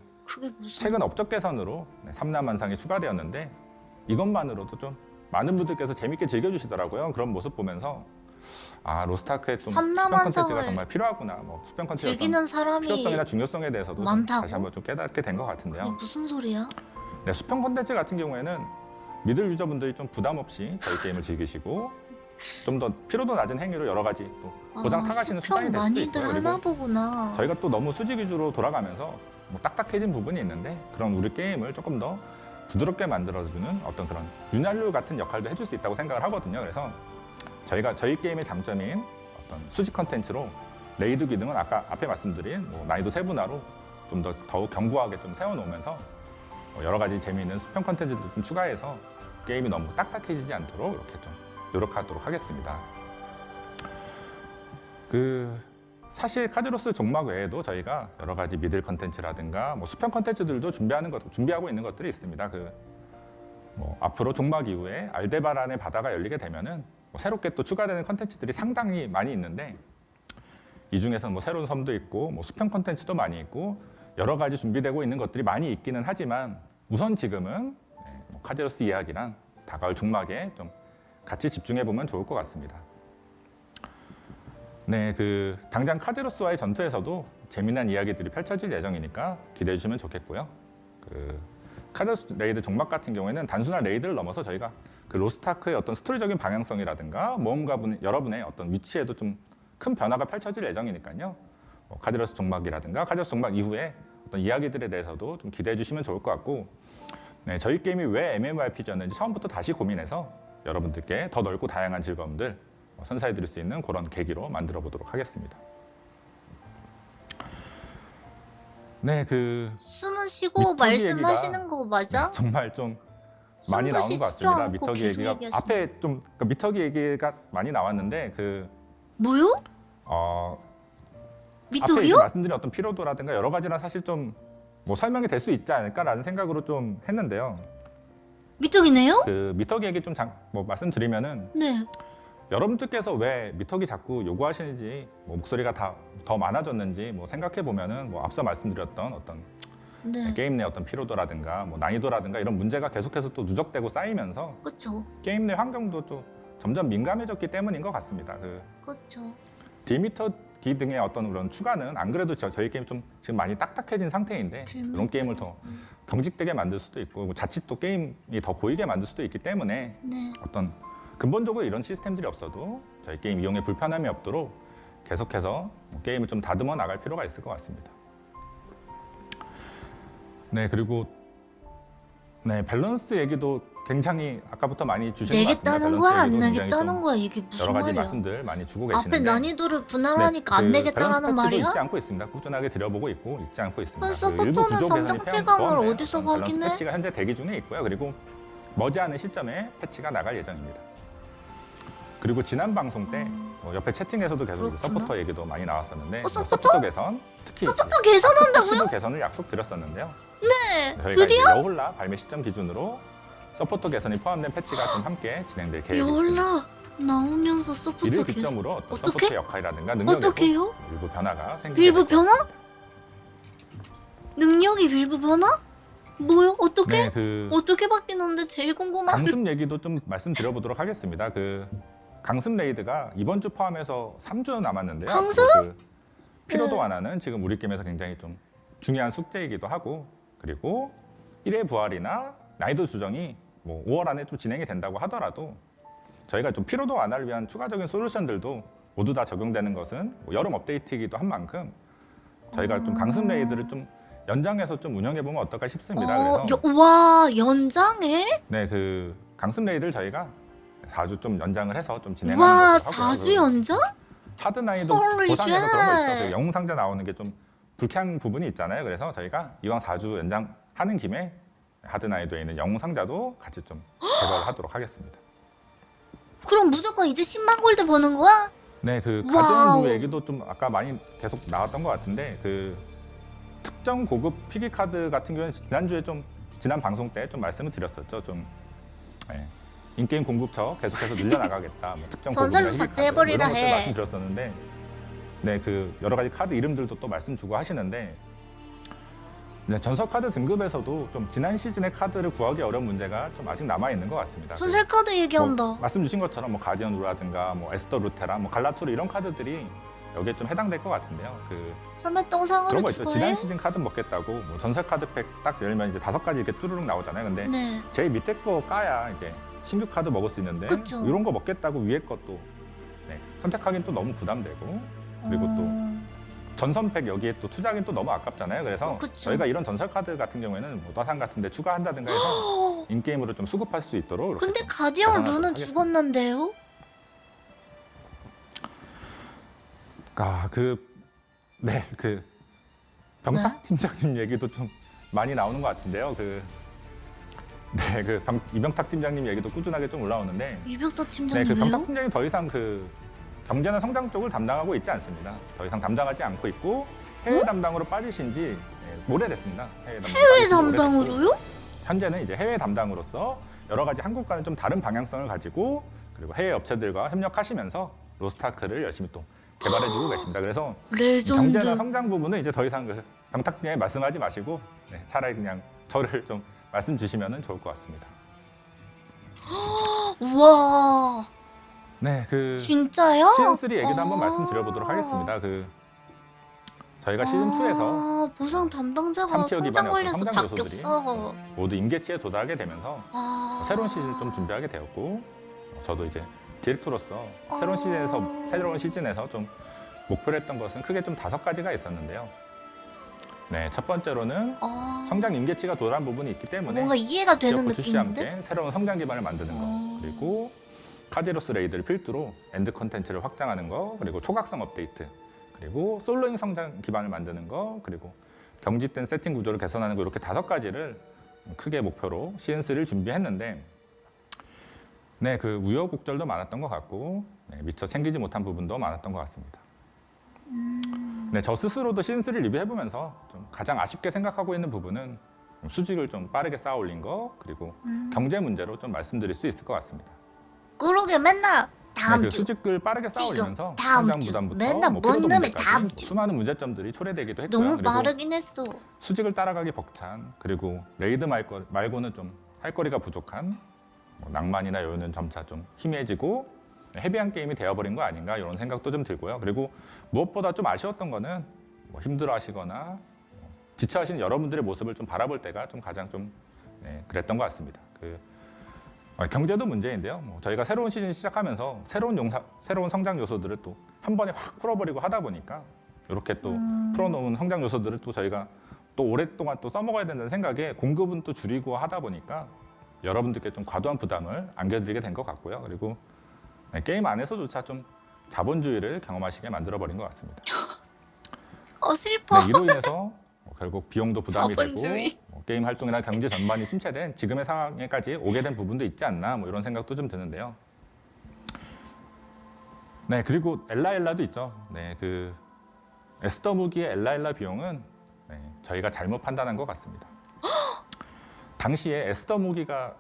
무슨? 최근 업적 개선으로 3남만상이 추가되었는데 이것만으로도 좀 많은 분들께서 재밌게 즐겨주시더라고요. 그런 모습 보면서 아 로스트아크의 좀 수평 삼남한상을 컨텐츠가 정말 필요하구나. 뭐 수평 컨텐츠의 어떤 즐기는 사람이 필요성이나 중요성에 대해서도 좀 많다고? 다시 한번 좀 깨닫게 된 것 그게 같은데요. 무슨 소리야? 네, 수평 콘텐츠 같은 경우에는 미들 유저분들이 좀 부담 없이 저희 게임을 즐기시고 좀 더 피로도 낮은 행위로 여러 가지 또 고장 타가시는 수단이 수평 될 수도 많이들 있고요. 하나 그리고 보구나. 저희가 또 너무 수직 위주로 돌아가면서 뭐 딱딱해진 부분이 있는데 그런 우리 게임을 조금 더 부드럽게 만들어주는 어떤 그런 윤활유 같은 역할도 해줄 수 있다고 생각을 하거든요. 그래서 저희가 저희 게임의 장점인 어떤 수직 컨텐츠로 레이드 기능은 아까 앞에 말씀드린 뭐 난이도 세분화로 좀 더 더욱 견고하게 좀 세워놓으면서 여러 가지 재미있는 수평 컨텐츠도 좀 추가해서 게임이 너무 딱딱해지지 않도록 이렇게 좀 노력하도록 하겠습니다. 사실 카드로스 종막 외에도 저희가 여러 가지 미들 컨텐츠라든가 뭐 수평 컨텐츠들도 준비하고 있는 것들이 있습니다. 뭐 앞으로 종막 이후에 알데바란의 바다가 열리게 되면은 뭐 새롭게 또 추가되는 컨텐츠들이 상당히 많이 있는데 이 중에서 뭐 새로운 섬도 있고 뭐 수평 컨텐츠도 많이 있고 여러 가지 준비되고 있는 것들이 많이 있기는 하지만 우선 지금은 뭐 카드로스 이야기랑 다가올 종막에 좀 같이 집중해 보면 좋을 것 같습니다. 네, 당장 카드로스와의 전투에서도 재미난 이야기들이 펼쳐질 예정이니까 기대해 주시면 좋겠고요. 카드로스 레이드 종막 같은 경우에는 단순한 레이드를 넘어서 저희가 로스트아크의 어떤 스토리적인 방향성이라든가 모험가 여러분의 어떤 위치에도 좀 큰 변화가 펼쳐질 예정이니까요. 카드로스 종막이라든가 카드로스 종막 이후에 어떤 이야기들에 대해서도 좀 기대해 주시면 좋을 것 같고, 네, 저희 게임이 왜 MMORPG였는지 처음부터 다시 고민해서 여러분들께 더 넓고 다양한 즐거움들 선사해 드릴 수 있는 그런 계기로 만들어 보도록 하겠습니다. 네, 숨은 쉬고 미터기 말씀하시는 거 맞아? 정말 좀 많이 숨도 나온 것 쉬지도 같습니다. 않고 미터기 계속 얘기가 얘기하시네. 앞에 좀 미터기 얘기가 많이 나왔는데 뭐요? 앞에 미터기요? 이제 말씀드린 어떤 피로도라든가 여러 가지랑 사실 좀 뭐 설명이 될 수 있지 않을까라는 생각으로 좀 했는데요. 미터기네요? 미터기 얘기 좀 말씀드리면은 네. 여러분들께서 왜 미터기 자꾸 요구하시는지 뭐 목소리가 더 많아졌는지 뭐 생각해 보면은 뭐 앞서 말씀드렸던 어떤 네. 게임 내 어떤 피로도라든가 뭐 난이도라든가 이런 문제가 계속해서 또 누적되고 쌓이면서 그렇죠. 게임 내 환경도 또 점점 민감해졌기 때문인 것 같습니다. 그렇죠. 딜미터기 등의 어떤 그런 추가는 안 그래도 저희 게임 좀 지금 많이 딱딱해진 상태인데 이런 게임을 더 경직되게 만들 수도 있고 뭐 자칫 또 게임이 더 고이게 만들 수도 있기 때문에 네. 어떤 근본적으로 이런 시스템들이 없어도 저희 게임 이용에 불편함이 없도록 계속해서 게임을 좀 다듬어 나갈 필요가 있을 것 같습니다. 네, 그리고 밸런스 얘기도 굉장히 아까부터 많이 주시는 것 같습니다. 내겠다는 밸런스 거야 안 얘기도 굉장히 내겠다는 좀 거야 이게 무슨 여러 가지 말이야? 말씀들 많이 주고 계시는데 앞에 난이도를 분할하니까 안 내겠다라는 밸런스 패치도 말이야? 잊지 않고 있습니다. 꾸준하게 들여보고 있고 잊지 않고 있습니다. 그럼 일부 서포터는 구조 개선이 성장 체감을 포함된 어디서 어떤 밸런스 확인해? 패치가 현재 대기 중에 있고요. 그리고 머지않은 시점에 패치가 나갈 예정입니다. 그리고 지난 방송 때 옆에 채팅에서도 계속 이제 그렇구나. 서포터 얘기도 많이 나왔었는데 서포터? 서포터 개선 특히 서포터 개선한다고요? 시도 개선을 약속드렸었는데요. 네. 저희가 드디어? 이제 여홀라 발매 시점 기준으로 서포터 개선이 포함된 패치가 좀 함께 진행될 계획이 있습니다. 열라 나오면서 서포터 이를 개선. 기점으로 어떤 어떻게? 서포터 역할이라든가 능력에도 어떻게요? 일부 변화가 생기게 일부 될 것 변화? 같습니다. 능력이 일부 변화? 뭐요? 어떻게? 네, 어떻게 바뀌는데 제일 궁금한. 강습 얘기도 좀 말씀드려보도록 하겠습니다. 강습 레이드가 이번 주 포함해서 3주 남았는데요. 강습? 피로도 네. 완화는 지금 우리 게임에서 굉장히 좀 중요한 숙제이기도 하고 그리고 1회 부활이나 난이도 조정이 뭐 5월 안에 좀 진행이 된다고 하더라도 저희가 좀 피로도 완화를 위한 추가적인 솔루션들도 모두 다 적용되는 것은 뭐 여름 업데이트이기도 한 만큼 저희가 좀 강습 레이드를 좀 연장해서 좀 운영해 보면 어떨까 싶습니다. 그래서 와, 연장해? 네, 그 강습 레이드를 저희가 4주 좀 연장을 해서 좀 진행하는 와, 것으로 하고요. 4주 연장? 하드 난이도 Holy 보상에서 그런 거 있죠. shit. 그 영웅 상자 나오는 게 좀 불쾌한 부분이 있잖아요. 그래서 저희가 이왕 4주 연장하는 김에 하드 난이도에 있는 영웅 상자도 같이 좀 개발하도록 하겠습니다. 그럼 무조건 이제 10만 골드 버는 거야? 네, 그 와우. 가디언 루 얘기도 좀 아까 많이 계속 나왔던 것 같은데 그 특정 고급 피기 카드 같은 경우는 지난주에 좀 지난 방송 때 좀 말씀을 드렸었죠. 좀 네, 인게임 공급처 계속해서 늘려나가겠다. 뭐 특정 전설로 고급이나 피기 삭제해버리라 카드 뭐 이런 것들 해. 말씀드렸었는데 네, 그 여러 가지 카드 이름들도 또 말씀 주고 하시는데 네, 전설 카드 등급에서도 좀 지난 시즌의 카드를 구하기 어려운 문제가 좀 아직 남아 있는 것 같습니다. 전설 카드 얘기한다. 뭐 말씀 주신 것처럼 뭐 가디언 루라든가 뭐 에스더 루테라, 뭐 갈라투르 이런 카드들이 여기에 좀 해당될 것 같은데요. 그 설마 똥상으로 그런 거 있죠. 추가해? 지난 시즌 카드 먹겠다고 뭐 전설 카드팩 딱 열면 이제 5가지 이렇게 뚜루룩 나오잖아요. 근데 네. 제일 밑에 거 까야 이제 신규 카드 먹을 수 있는데 그쵸. 이런 거 먹겠다고 위에 것도 네, 선택하기는 또 너무 부담되고 그리고 또 전선팩 여기에 또 투자하기는 또 너무 아깝잖아요. 그래서 그쵸. 저희가 이런 전설 카드 같은 경우에는 뭐 너상 같은 데 추가한다든가 해서 인게임으로 좀 수급할 수 있도록 이렇게 근데 좀 가디언 개선하도록 루는 하겠습니다. 죽었는데요? 네, 그 병탁 팀장님 얘기도 좀 많이 나오는 것 같은데요. 네, 이병탁 팀장님 얘기도 꾸준하게 좀 올라오는데, 이병탁 네, 팀장님 그 왜요? 병탁 팀장님 더 이상 그 경제나 성장 쪽을 담당하고 있지 않습니다. 더 이상 담당하지 않고 있고 해외 담당으로 빠지신 지 오래됐습니다. 해외 해외 담당으로요? 현재는 이제 해외 담당으로서 여러 가지 한국과는 좀 다른 방향성을 가지고 그리고 해외 업체들과 협력하시면서 로스트아크를 열심히 또 개발해주고 계십니다. 그래서 레전드. 경제나 성장 부분은 이제 더 이상 그 병탁님이 말씀하지 마시고 네, 차라리 그냥 저를 좀 말씀 주시면 좋을 것 같습니다. 우와, 네, 그 진짜요? 시즌3 얘기도 한번 말씀드려보도록 하겠습니다. 저희가 시즌2에서 보상 담당자가 3티어 성장 기반의 어떤 관련해서 성장 바뀌었어. 모두 임계치에 도달하게 되면서 새로운 시즌 좀 준비하게 되었고 저도 이제 디렉터로서 새로운 시즌에서 좀 목표로 했던 것은 크게 좀 5가지가 있었는데요. 네, 첫 번째로는 성장 임계치가 도달한 부분이 있기 때문에 뭔가 이해가 되는 기업 출시와 느낌인데? 함께 새로운 성장 기반을 만드는 거 그리고 카제로스 레이드를 필두로 엔드 컨텐츠를 확장하는 거 그리고 초각성 업데이트 그리고 솔로잉 성장 기반을 만드는 거 그리고 경직된 세팅 구조를 개선하는 거 이렇게 5가지를 크게 목표로 시즌3를 준비했는데 네, 그 우여곡절도 많았던 것 같고 네, 미처 챙기지 못한 부분도 많았던 것 같습니다. 네, 저 스스로도 시즌3 리뷰해보면서 좀 가장 아쉽게 생각하고 있는 부분은 수직을 좀 빠르게 쌓아 올린 거 그리고 경제 문제로 좀 말씀드릴 수 있을 것 같습니다. 그러게 맨날 다음 네, 그 주 수직을 빠르게 쌓아 올리면서 다음 성장 주. 부담부터 맨날 뭐 뭔 피로도 놈의 문제까지 다음 주. 수많은 문제점들이 초래되기도 했고요. 너무 그리고 빠르긴 했어. 수직을 따라가기 벅찬 그리고 레이드 말고는 좀 할 거리가 부족한 뭐 낭만이나 여유는 점차 좀 희미해지고 헤비한 게임이 되어버린 거 아닌가 이런 생각도 좀 들고요. 그리고 무엇보다 좀 아쉬웠던 거는 뭐 힘들어하시거나 지쳐하시는 여러분들의 모습을 좀 바라볼 때가 좀 가장 좀 그랬던 것 같습니다. 경제도 문제인데요. 뭐 저희가 새로운 시즌 시작하면서 새로운 성장 요소들을 또 한 번에 확 풀어버리고 하다 보니까 이렇게 또 풀어놓은 성장 요소들을 또 저희가 또 오랫동안 또 써먹어야 된다는 생각에 공급은 또 줄이고 하다 보니까 여러분들께 좀 과도한 부담을 안겨드리게 된 것 같고요. 그리고 게임 안에서조차 좀 자본주의를 경험하시게 만들어버린 것 같습니다. 슬퍼. 네, 이로 인해서 결국 비용도 부담이 자본주의. 되고 게임 활동이나 경제 전반이 침체된 지금의 상황에까지 오게 된 부분도 있지 않나 뭐 이런 생각도 좀 드는데요. 네, 그리고 엘라엘라도 있죠. 네, 그 에스더 무기의 엘라엘라 비용은 저희가 잘못 판단한 것 같습니다. 당시에 에스더 무기가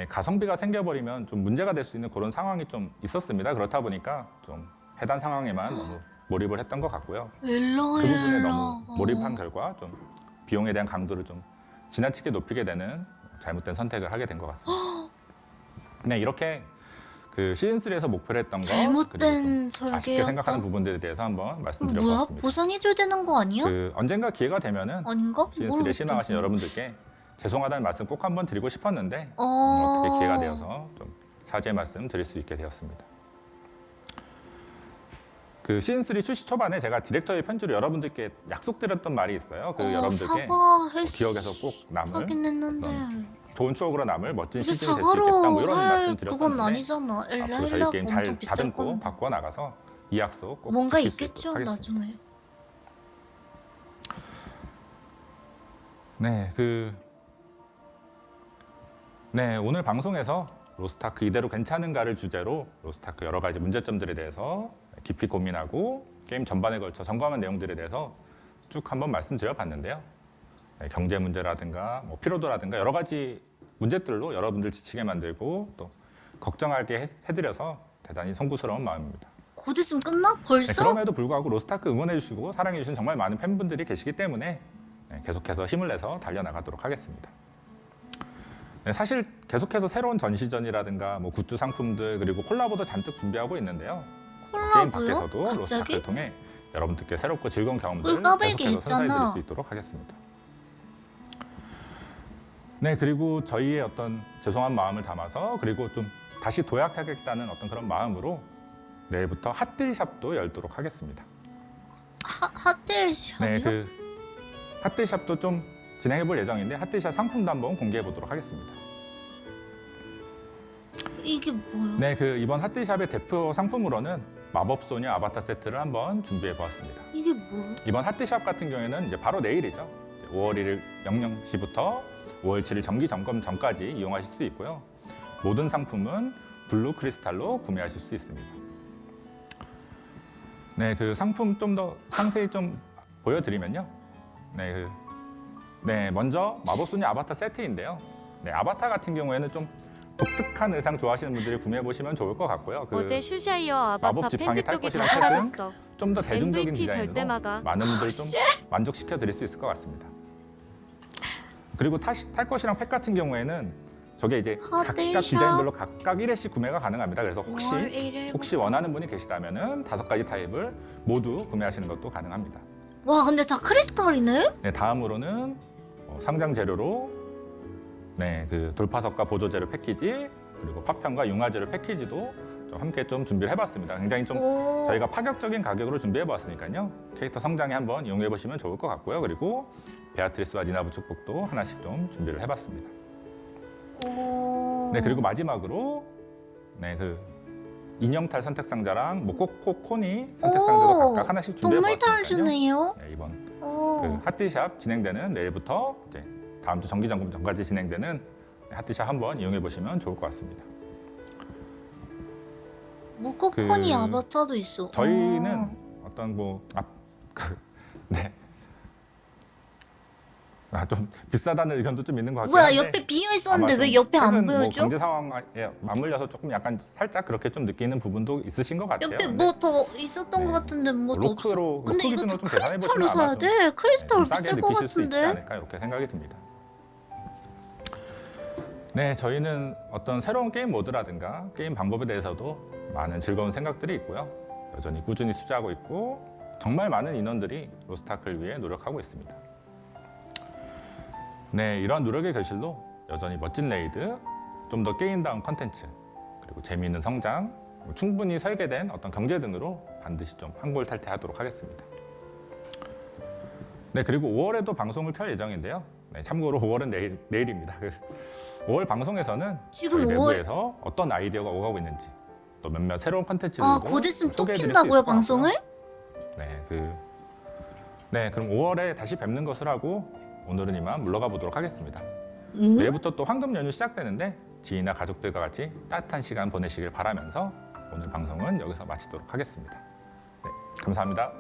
가성비가 생겨버리면 좀 문제가 될 수 있는 그런 상황이 좀 있었습니다. 그렇다 보니까 좀 해당 상황에만 너무 몰입을 했던 것 같고요. 그 부분에 너무 몰입한 결과 좀 비용에 대한 강도를 좀 지나치게 높이게 되는 잘못된 선택을 하게 된 것 같습니다. 네, 이렇게 그 시즌3에서 목표를 했던 거 잘못된 그리고 좀 아쉽게 설계였다? 생각하는 부분들에 대해서 한번 뭐야? 말씀드려봤습니다. 보상해줘야 되는 거 아니야? 언젠가 기회가 되면은 아닌가? 시즌3에 모르겠다. 실망하신 여러분들께 죄송하다는 말씀 꼭 한번 드리고 싶었는데 어. 어떻게 기회가 되어서 좀 사죄의 말씀 드릴 수 있게 되었습니다. 그 시즌3 출시 초반에 제가 디렉터의 편지로 여러분들께 약속드렸던 말이 있어요. 그 여러분들께 기억에서 꼭 남을 하긴 했는데 좋은 추억으로 남을 멋진 이게 시즌이 될 수 있겠다 뭐 이런 할 말씀 그건 드렸었는데 아니잖아. 앞으로 저희 엘라가 게임 엄청 잘 비쌀 다듬고 건데 바꿔 나가서 이 약속 꼭 뭔가 지킬 수 있겠죠 있도록 하겠습니다. 나중에. 네, 오늘 방송에서 로스트아크 이대로 괜찮은가를 주제로 로스트아크 여러 가지 문제점들에 대해서 깊이 고민하고 게임 전반에 걸쳐 점검한 내용들에 대해서 쭉 한번 말씀드려봤는데요. 네, 경제 문제라든가 뭐 피로도라든가 여러 가지 문제들로 여러분들 지치게 만들고 또 걱정하게 해드려서 대단히 송구스러운 마음입니다. 곧 있으면 끝나? 벌써? 네, 그럼에도 불구하고 로스트아크 응원해주시고 사랑해주신 정말 많은 팬분들이 계시기 때문에 네, 계속해서 힘을 내서 달려나가도록 하겠습니다. 네, 사실 계속해서 새로운 전시전이라든가 뭐 굿즈 상품들 그리고 콜라보도 잔뜩 준비하고 있는데요. 게임 콜라보요? 밖에서도 갑자기? 로스트아크를 통해 여러분들께 새롭고 즐거운 경험들을 꿀까베기 계속해서 선사해드릴 있잖아. 수 있도록 하겠습니다. 네, 그리고 저희의 어떤 죄송한 마음을 담아서 그리고 좀 다시 도약하겠다는 어떤 그런 마음으로 내일부터 핫딜샵도 열도록 하겠습니다. 핫딜샵이요? 네, 그 핫딜샵도 좀 진행해 볼 예정인데 핫딜샵 상품도 한번 공개해 보도록 하겠습니다. 이게 뭐요? 네, 그 이번 핫딜샵의 대표 상품으로는 마법소녀 아바타 세트를 한번 준비해 보았습니다. 이게 뭐요? 이번 핫딜샵 같은 경우에는 이제 바로 내일이죠. 5월 1일 00시부터 5월 7일 정기 점검 전까지 이용하실 수 있고요. 모든 상품은 블루 크리스탈로 구매하실 수 있습니다. 네, 그 상품 좀 더 상세히 좀 보여드리면요. 네, 먼저 마법소녀 아바타 세트인데요. 네, 아바타 같은 경우에는 좀 독특한 의상 좋아하시는 분들이 구매해 보시면 좋을 것 같고요. 그 어제 슈샤이어 아바타 마법 지팡이 팬티 탈 쪽이 다 것이랑 셋은 사라졌어. 좀 더 대중적인 MVP 절대 디자인으로 막아. 많은 분들 좀 만족시켜 드릴 수 있을 것 같습니다. 그리고 탈 것이랑 팩 같은 경우에는 저게 이제 각각 디자인별로 각각 1회씩 구매가 가능합니다. 그래서 혹시 원하는 분이 계시다면은 5가지 타입을 모두 구매하시는 것도 가능합니다. 와 근데 다 크리스탈이네? 네, 다음으로는 상장 재료로 네, 그 돌파석과 보조 재료 패키지 그리고 파편과 융화 재료 패키지도 좀 함께 좀 준비를 해봤습니다. 굉장히 좀 오. 저희가 파격적인 가격으로 준비해봤으니까요. 캐릭터 성장에 한번 이용해보시면 좋을 것 같고요. 그리고 베아트리스와 니나부 축복도 하나씩 좀 준비를 해봤습니다. 오. 네, 그리고 마지막으로 네, 그 인형탈 선택 상자랑 뭐 코코 코니 선택 상자도 각각 하나씩 동물탈 준비해봤으니까요. 주네요. 네, 이번 오. 그 핫딜샵 진행되는 내일부터 이제 다음 주 정기 점검 전까지 진행되는 핫딜샵 한번 이용해 보시면 좋을 것 같습니다. 무코코니 그 아바타도 있어. 저희는 어떤 네. 좀 비싸다는 의견도 좀 있는 것 같긴 뭐야 한데 옆에 비어 아마 있었는데 좀 왜 옆에 안 최근 뭐 보여줘? 경제 상황에 맞물려서 조금 약간 살짝 그렇게 좀 느끼는 부분도 있으신 것 같아요. 옆에 근데 뭐 더 있었던 네. 것 같은데 뭐 더 없어. 로크 근데 이거 기준으로 다 좀 계산해 크리스탈로 보시면 사야 아마 돼? 크리스탈 좀 싸게 비쌀 것 느끼실 수 있지 같은데. 않을까 이렇게 생각이 듭니다. 네, 저희는 어떤 새로운 게임 모드라든가 게임 방법에 대해서도 많은 즐거운 생각들이 있고요. 여전히 꾸준히 투자하고 있고 정말 많은 인원들이 로스트아크를 위해 노력하고 있습니다. 네, 이러한 노력의 결실로 여전히 멋진 레이드, 좀 더 게임다운 컨텐츠, 그리고 재미있는 성장, 충분히 설계된 어떤 경제 등으로 반드시 좀 환골탈퇴하도록 하겠습니다. 네, 그리고 5월에도 방송을 켤 예정인데요. 네, 참고로 5월은 내일입니다. 5월 방송에서는 지금 저희 5월 내부에서 어떤 아이디어가 오가고 있는지 또 몇몇 새로운 컨텐츠들도 아, 곧 있으면 또 소개해드릴 수 킨다고요, 있을 것 방송을? 같고요. 네, 그럼 5월에 다시 뵙는 것을 하고 오늘은 이만 물러가 보도록 하겠습니다. 응? 내일부터 또 황금 연휴 시작되는데 지인이나 가족들과 같이 따뜻한 시간 보내시길 바라면서 오늘 방송은 여기서 마치도록 하겠습니다. 네, 감사합니다.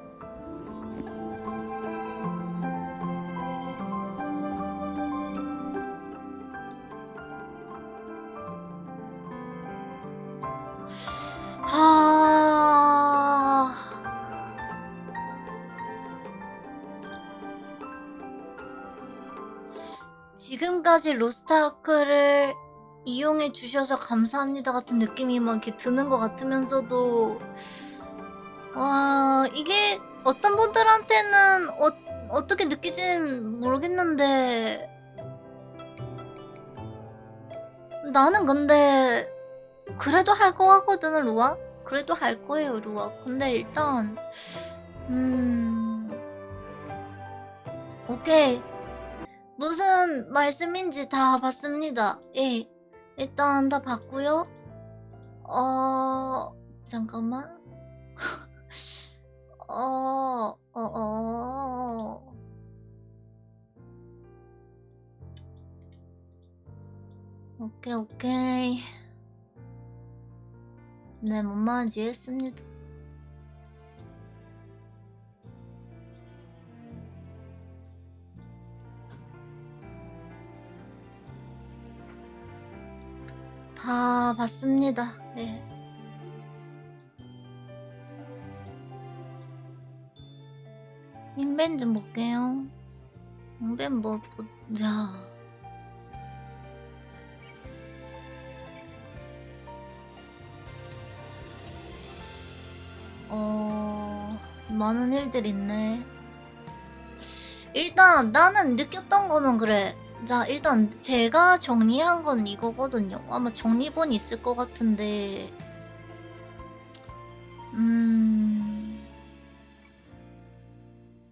아... 지금까지 로스트아크를 이용해 주셔서 감사합니다 같은 느낌이 막 이렇게 드는 것 같으면서도 와 이게 어떤 분들한테는 어떻게 느끼진 모르겠는데 나는 근데 그래도 할 것 같거든 로아. 그래도 할 거예요, 루아. 근데 일단 오케이. 무슨 말씀인지 다 봤습니다. 예. 일단 다 봤고요. 잠깐만. 어, 어, 어. 오케이, 오케이. 네, 뭔 말인지 이해했습니다. 다 봤습니다. 네. 윙벤 좀 볼게요. 윙벤 뭐, 야. 많은 일들 있네. 일단 나는 느꼈던 거는 그래. 자, 일단 제가 정리한 건 이거거든요. 아마 정리본이 있을 것 같은데.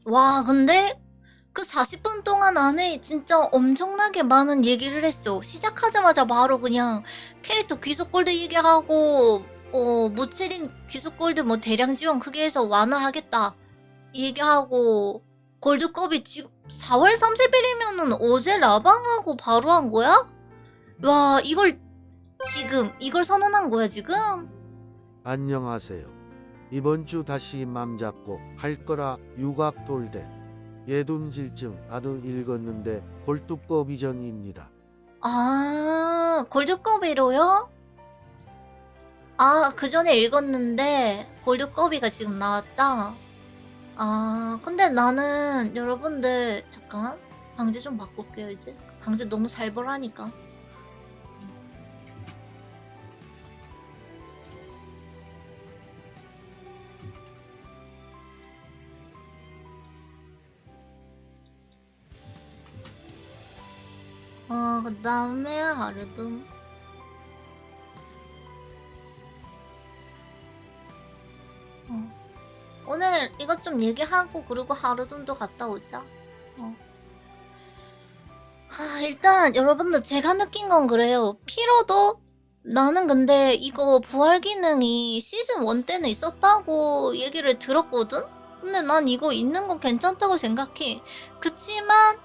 와, 근데 그 40분 동안 안에 진짜 엄청나게 많은 얘기를 했어. 시작하자마자 바로 그냥 캐릭터 귀속골드 얘기하고, 모체링 귀속골드 뭐 대량 지원 크게 해서 완화하겠다 얘기하고, 골드컵이 지금 4월 30일이면은 어제 라방하고 바로 한 거야? 와, 이걸 선언한 거야 지금? 안녕하세요. 이번 주 다시 맘 잡고 할 거라 유갑 돌대. 예둔질증 나도 읽었는데 골뚜꺼 비전입니다. 아, 골드컵이로요? 아, 그 전에 읽었는데 골드컵이가 지금 나왔다. 아, 근데 나는 여러분들 잠깐 강제 좀 바꿀게요. 이제 강제 너무 살벌하니까. 그 다음에 하루도 오늘 이것 좀 얘기하고 그리고 하루돈도 갔다 오자. 일단 여러분들 제가 느낀 건 그래요. 피로도 나는 근데 이거 부활 기능이 시즌 1 때는 있었다고 얘기를 들었거든? 근데 난 이거 있는 건 괜찮다고 생각해. 그치만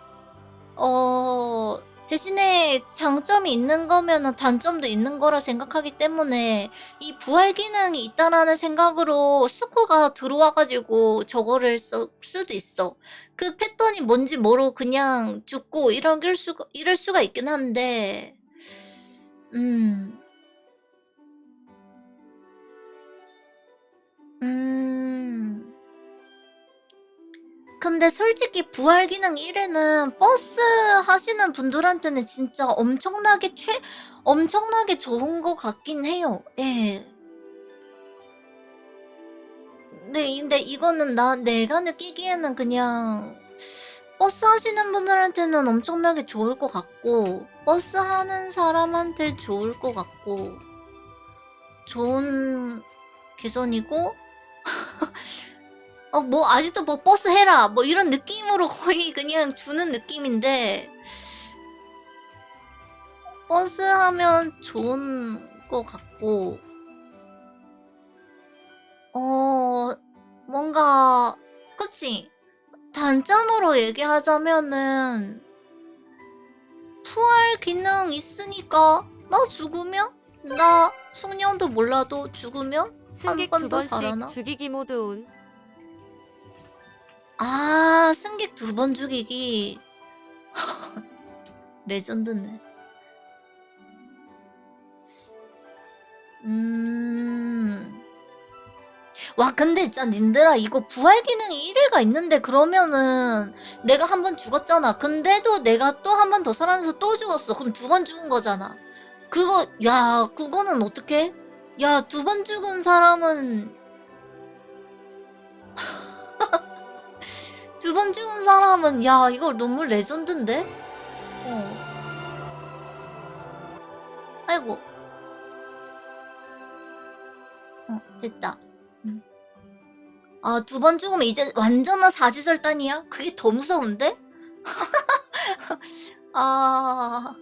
대신에 장점이 있는 거면은 단점도 있는 거라 생각하기 때문에 이 부활 기능이 있다라는 생각으로 스코가 들어와가지고 저거를 쓸 수도 있어. 그 패턴이 뭔지 모르고 그냥 죽고 이럴 수가 있긴 한데, 근데 솔직히 부활 기능 1에는 버스 하시는 분들한테는 진짜 엄청나게 좋은 것 같긴 해요. 예. 네, 근데 이거는 내가 느끼기에는 그냥 버스 하시는 분들한테는 엄청나게 좋을 것 같고, 버스 하는 사람한테 좋을 것 같고, 좋은 개선이고, 뭐 아직도 뭐 버스 해라 뭐 이런 느낌으로 거의 그냥 주는 느낌인데, 버스 하면 좋은 것 같고, 뭔가 그치? 단점으로 얘기하자면은 부활 기능 있으니까 나 죽으면, 나 숙련도 몰라도 죽으면 한 승객 번 두 더 번씩 살아나? 죽이기 모드 온. 아, 승객 2번 죽이기. 레전드네. 와, 근데 진짜 님들아, 이거 부활 기능이 1회가 있는데 그러면은 내가 한 번 죽었잖아. 근데도 내가 또 한 번 더 살아나서 또 죽었어. 그럼 2번 죽은 거잖아. 그거는 어떡해? 야, 2번 죽은 사람은 2번 죽은 사람은, 야, 이거 너무 레전드인데? 아이고. 됐다. 아, 2번 죽으면 이제 완전한 사지설단이야? 그게 더 무서운데? 아...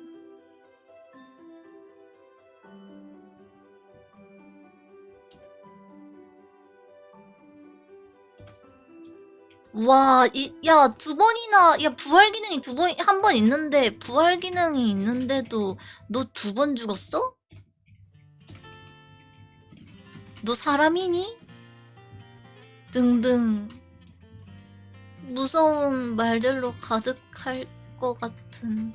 와, 야, 2번이나, 야, 부활 기능이 한 번 있는데, 부활 기능이 있는데도 너 2번 죽었어? 너 사람이니? 등등. 무서운 말들로 가득할 것 같은.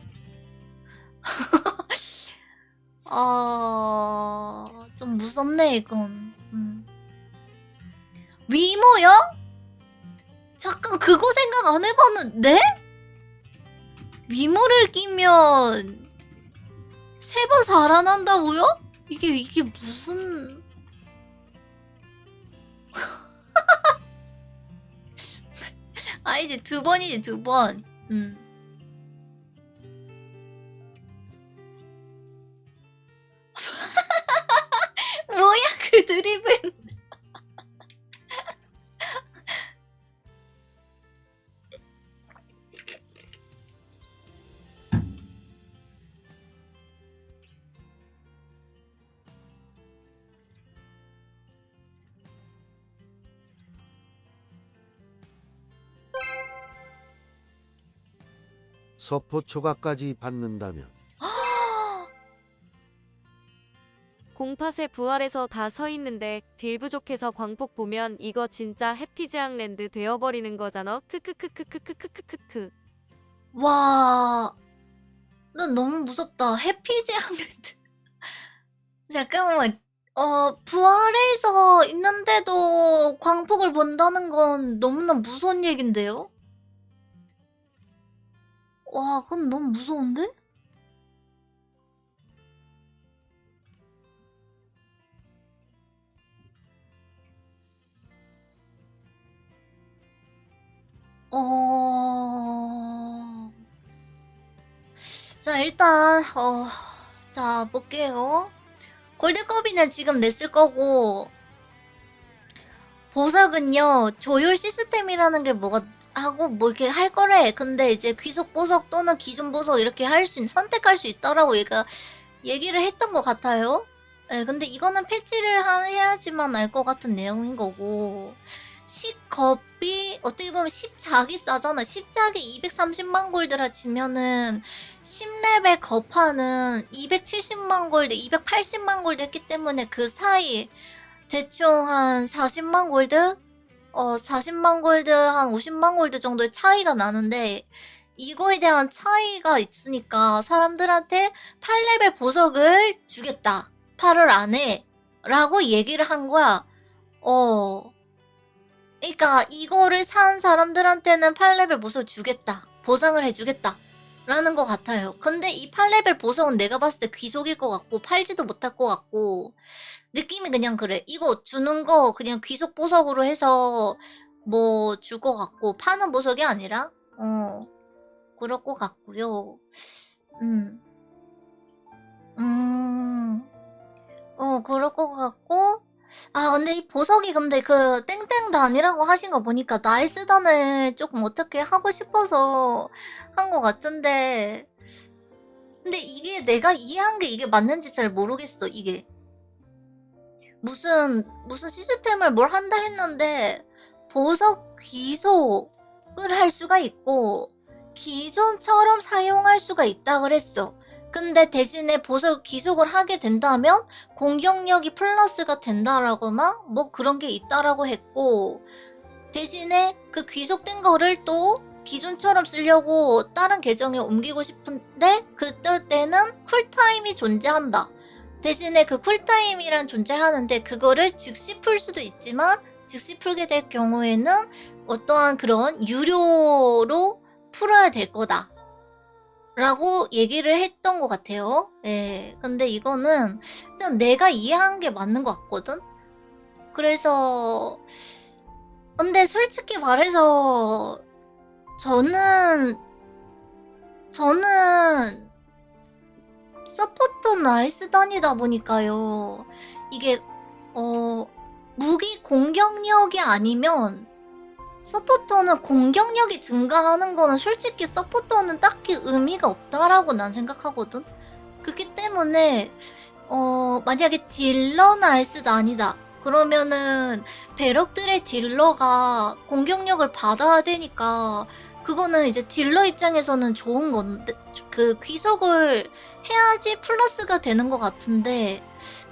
좀 무섭네, 이건. 위모요? 잠깐, 그거 생각 안 해봤는데? 위모를 끼면 3번 살아난다고요? 이게 무슨... 아, 이제 2번이지, 2번. 뭐야, 그 드립은. 서포 초과까지 받는다면 공팟의 부활에서 다 서있는데 딜 부족해서 광폭 보면 이거 진짜 해피지앙랜드 되어버리는 거잖아. 크크크크크크크크크크. 와, 난 너무 무섭다. 해피제한랜드. 잠깐만, 부활해서 있는데도 광폭을 본다는 건 너무나 무서운 얘긴데요? 와, 그건 너무 무서운데? 자, 일단, 자, 볼게요. 골드컵이는 지금 냈을 거고, 보석은요, 조율 시스템이라는 게 뭐가, 하고, 뭐 이렇게 할 거래. 근데 이제 귀속 보석 또는 기존 보석 이렇게 선택할 수 있다라고 얘기를 했던 것 같아요. 네, 근데 이거는 패치를 해야지만 알 것 같은 내용인 거고, 10겁이 어떻게 보면 10작이 싸잖아. 10작이 230만 골드라 치면은 10레벨 겁하는 270만 골드, 280만 골드 했기 때문에 그 사이 대충 한 40만 골드? 40만 골드, 한 50만 골드 정도의 차이가 나는데 이거에 대한 차이가 있으니까 사람들한테 8레벨 보석을 주겠다. 8월 안에 라고 얘기를 한 거야. 그러니까 이거를 산 사람들한테는 8레벨 보석 주겠다. 보상을 해주겠다. 라는 것 같아요. 근데 이 8레벨 보석은 내가 봤을 때 귀속일 것 같고 팔지도 못할 것 같고 느낌이 그냥 그래. 이거 주는 거 그냥 귀속 보석으로 해서 뭐 줄 것 같고 파는 보석이 아니라 그럴 것 같고요. 그럴 것 같고 아, 근데 이 보석이 근데 그 땡땡단이라고 하신 거 보니까 나이스단을 조금 어떻게 하고 싶어서 한 것 같은데 근데 이게 내가 이해한 게 이게 맞는지 잘 모르겠어. 이게 무슨 시스템을 뭘 한다 했는데 보석 귀속을 할 수가 있고 기존처럼 사용할 수가 있다 그랬어. 근데 대신에 보석 귀속을 하게 된다면 공격력이 플러스가 된다라거나 뭐 그런 게 있다라고 했고 대신에 그 귀속된 거를 또 기존처럼 쓰려고 다른 계정에 옮기고 싶은데 그럴 때는 쿨타임이 존재한다. 대신에 그 쿨타임이란 존재하는데 그거를 즉시 풀 수도 있지만 즉시 풀게 될 경우에는 어떠한 그런 유료로 풀어야 될 거다. 라고 얘기를 했던 것 같아요. 예. 근데 이거는 일단 내가 이해한 게 맞는 것 같거든? 그래서 근데 솔직히 말해서 저는 서포터 나이스 단이다 보니까요. 이게 무기 공격력이 아니면 서포터는 공격력이 증가하는 거는 솔직히 서포터는 딱히 의미가 없다라고 난 생각하거든. 그렇기 때문에 만약에 딜러나 에스도 아니다. 그러면은 배럭들의 딜러가 공격력을 받아야 되니까 그거는 이제 딜러 입장에서는 좋은 건데 그 귀속을 해야지 플러스가 되는 것 같은데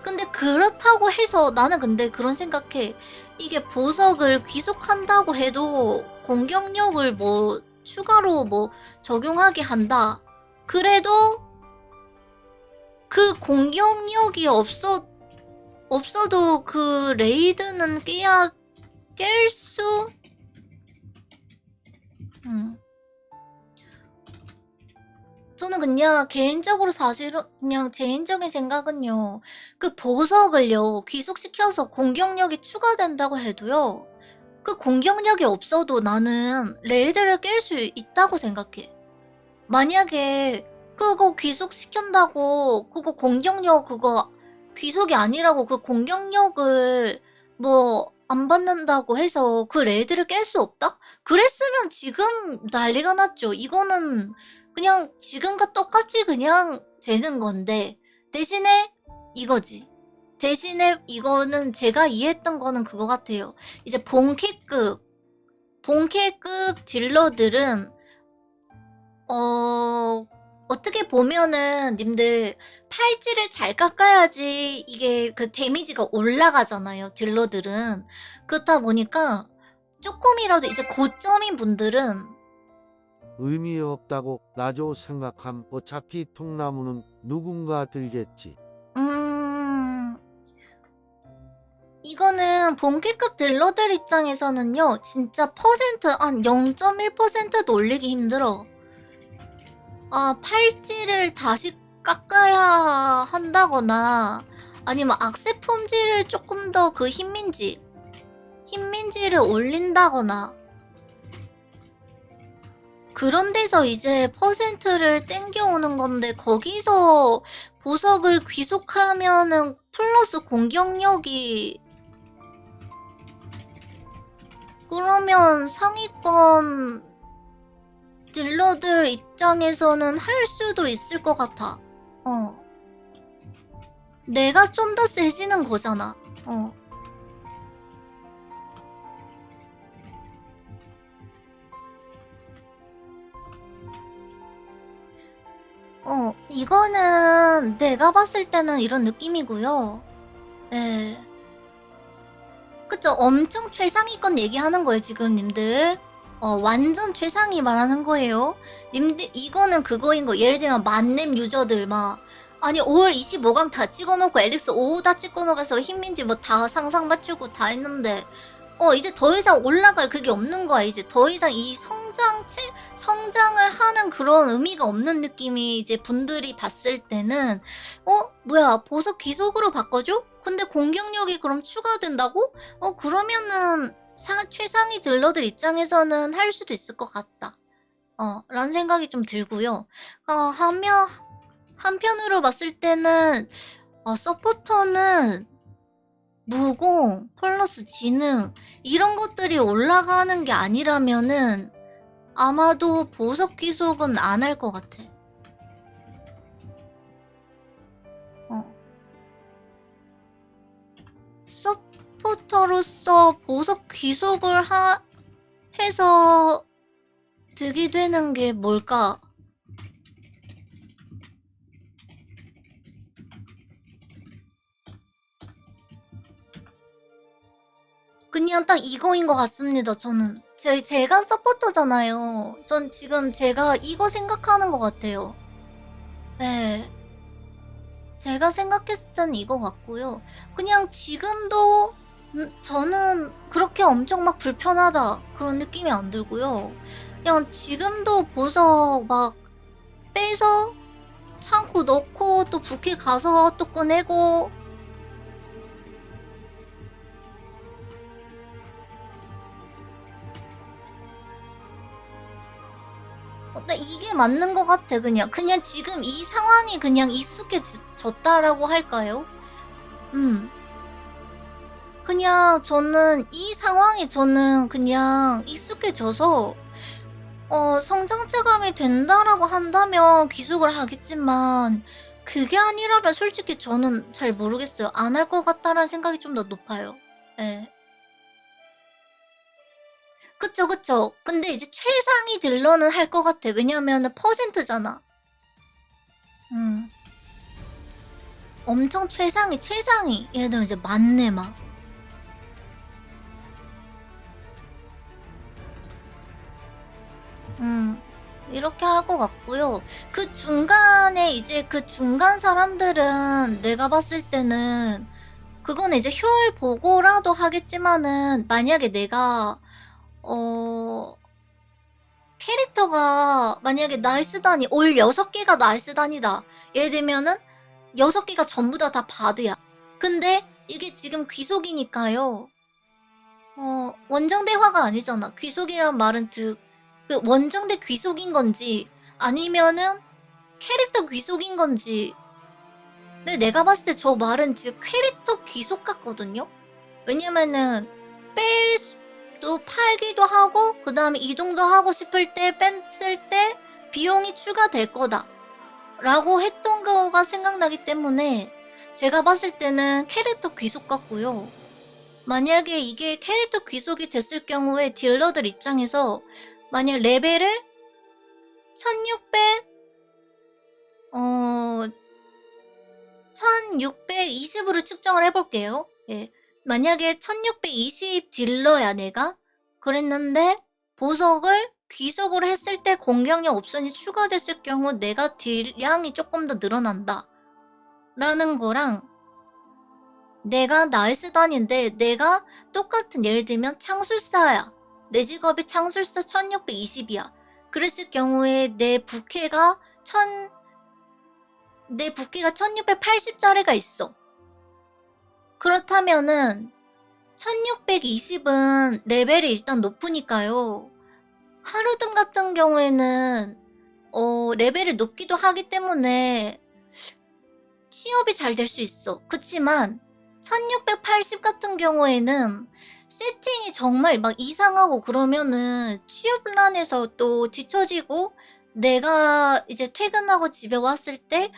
근데 그렇다고 해서 나는 근데 그런 생각해. 이게 보석을 귀속한다고 해도 공격력을 뭐 추가로 뭐 적용하게 한다. 그래도 그 공격력이 없어도 그 레이드는 깰 수? 저는 그냥 개인적으로 사실은 그냥 제 개인적인 생각은요. 그 보석을요. 귀속시켜서 공격력이 추가된다고 해도요. 그 공격력이 없어도 나는 레이드를 깰 수 있다고 생각해. 만약에 그거 귀속시킨다고 그거 공격력 그거 귀속이 아니라고 그 공격력을 뭐 안 받는다고 해서 그 레이드를 깰 수 없다? 그랬으면 지금 난리가 났죠. 이거는 그냥 지금과 똑같이 그냥 재는 건데 대신에 이거지. 대신에 이거는 제가 이해했던 거는 그거 같아요. 이제 본캐급 딜러들은 어떻게 보면은 님들 팔찌를 잘 깎아야지 이게 그 데미지가 올라가잖아요. 딜러들은. 그렇다 보니까 조금이라도 이제 고점인 분들은 의미 없다고 나조 생각함. 어차피 통나무는 누군가 들겠지. 이거는 본캐급 딜러들 입장에서는요. 진짜 퍼센트 한 0.1%도 올리기 힘들어. 팔찌를 다시 깎아야 한다거나 아니면 악세 품질을 조금 더 그 흰민지를 올린다거나 그런 데서 이제 퍼센트를 땡겨오는 건데 거기서 보석을 귀속하면은 플러스 공격력이 그러면 상위권 딜러들 입장에서는 할 수도 있을 것 같아. 내가 좀 더 세지는 거잖아. 이거는 내가 봤을 때는 이런 느낌이고요. 네. 그쵸? 엄청 최상위권 얘기하는 거예요, 지금 님들. 완전 최상위 말하는 거예요. 님들, 이거는 그거인 거. 예를 들면, 만렙 유저들 막, 아니, 5월 25강 다 찍어놓고, 엘릭스 5 다 찍어놓고서 흰민지 뭐 다 상상 맞추고 다 했는데, 이제 더 이상 올라갈 그게 없는 거야. 이제 더 이상 이 성장을 하는 그런 의미가 없는 느낌이 이제 분들이 봤을 때는, 뭐야, 보석 귀속으로 바꿔줘? 근데 공격력이 그럼 추가된다고? 그러면은, 최상위 딜러들 입장에서는 할 수도 있을 것 같다. 라는 생각이 좀 들고요. 한편으로 봤을 때는, 서포터는 무공, 플러스 지능, 이런 것들이 올라가는 게 아니라면은, 아마도 보석 귀속은 안 할 것 같아. 서포터로서 보석 귀속을 해서 득이 되는 게 뭘까? 그냥 딱 이거인 것 같습니다. 저는 제가 서포터잖아요. 전 지금 제가 이거 생각하는 것 같아요. 네. 제가 생각했을 땐 이거 같고요. 그냥 지금도 저는 그렇게 엄청 막 불편하다 그런 느낌이 안 들고요. 그냥 지금도 보석 막 빼서 창고 넣고 또 부캐 가서 또 꺼내고 이게 맞는 것 같아. 그냥 지금 이 상황이 그냥 익숙해졌다라고 할까요? 그냥 저는 이 상황이 저는 그냥 익숙해져서 성장체감이 된다라고 한다면 귀속을 하겠지만 그게 아니라면 솔직히 저는 잘 모르겠어요. 안 할 것 같다라는 생각이 좀 더 높아요. 예. 그쵸. 근데 이제 최상위 딜러는 할 것 같아. 왜냐면은 퍼센트잖아. 엄청 최상위. 예를 들면 이제 만네 막. 이렇게 할 것 같고요. 그 중간에 이제 그 중간 사람들은 내가 봤을 때는 그건 이제 효율 보고라도 하겠지만은 만약에 내가 캐릭터가 만약에 나이스단이 올 6개가 나이스단이다. 예를 들면은 6개가 전부 다 바드야. 근데 이게 지금 귀속이니까요. 원정대화가 아니잖아. 귀속이란 말은 그 원정대 귀속인 건지 아니면은 캐릭터 귀속인 건지. 근데 내가 봤을 때 저 말은 지금 캐릭터 귀속 같거든요. 왜냐면은 또 팔기도 하고 그 다음에 이동도 하고 싶을 때 뺐을 때 비용이 추가될 거다 라고 했던 거가 생각나기 때문에 제가 봤을 때는 캐릭터 귀속 같고요. 만약에 이게 캐릭터 귀속이 됐을 경우에 딜러들 입장에서 만약 레벨을 1620으로 측정을 해볼게요. 예. 만약에 1620 딜러야 내가 그랬는데 보석을 귀속을 했을 때 공격력 옵션이 추가됐을 경우 내가 딜량이 조금 더 늘어난다 라는 거랑 내가 나이스단인데 내가 똑같은 예를 들면 창술사야. 내 직업이 창술사 1620이야. 그랬을 경우에 내 부캐가 1680짜리가 있어. 그렇다면은 1620은 레벨이 일단 높으니까요. 하루등 같은 경우에는 레벨이 높기도 하기 때문에 취업이 잘 될 수 있어. 그치만 1680 같은 경우에는 세팅이 정말 막 이상하고 그러면은 취업란에서 또 뒤처지고 내가 이제 퇴근하고 집에 왔을 때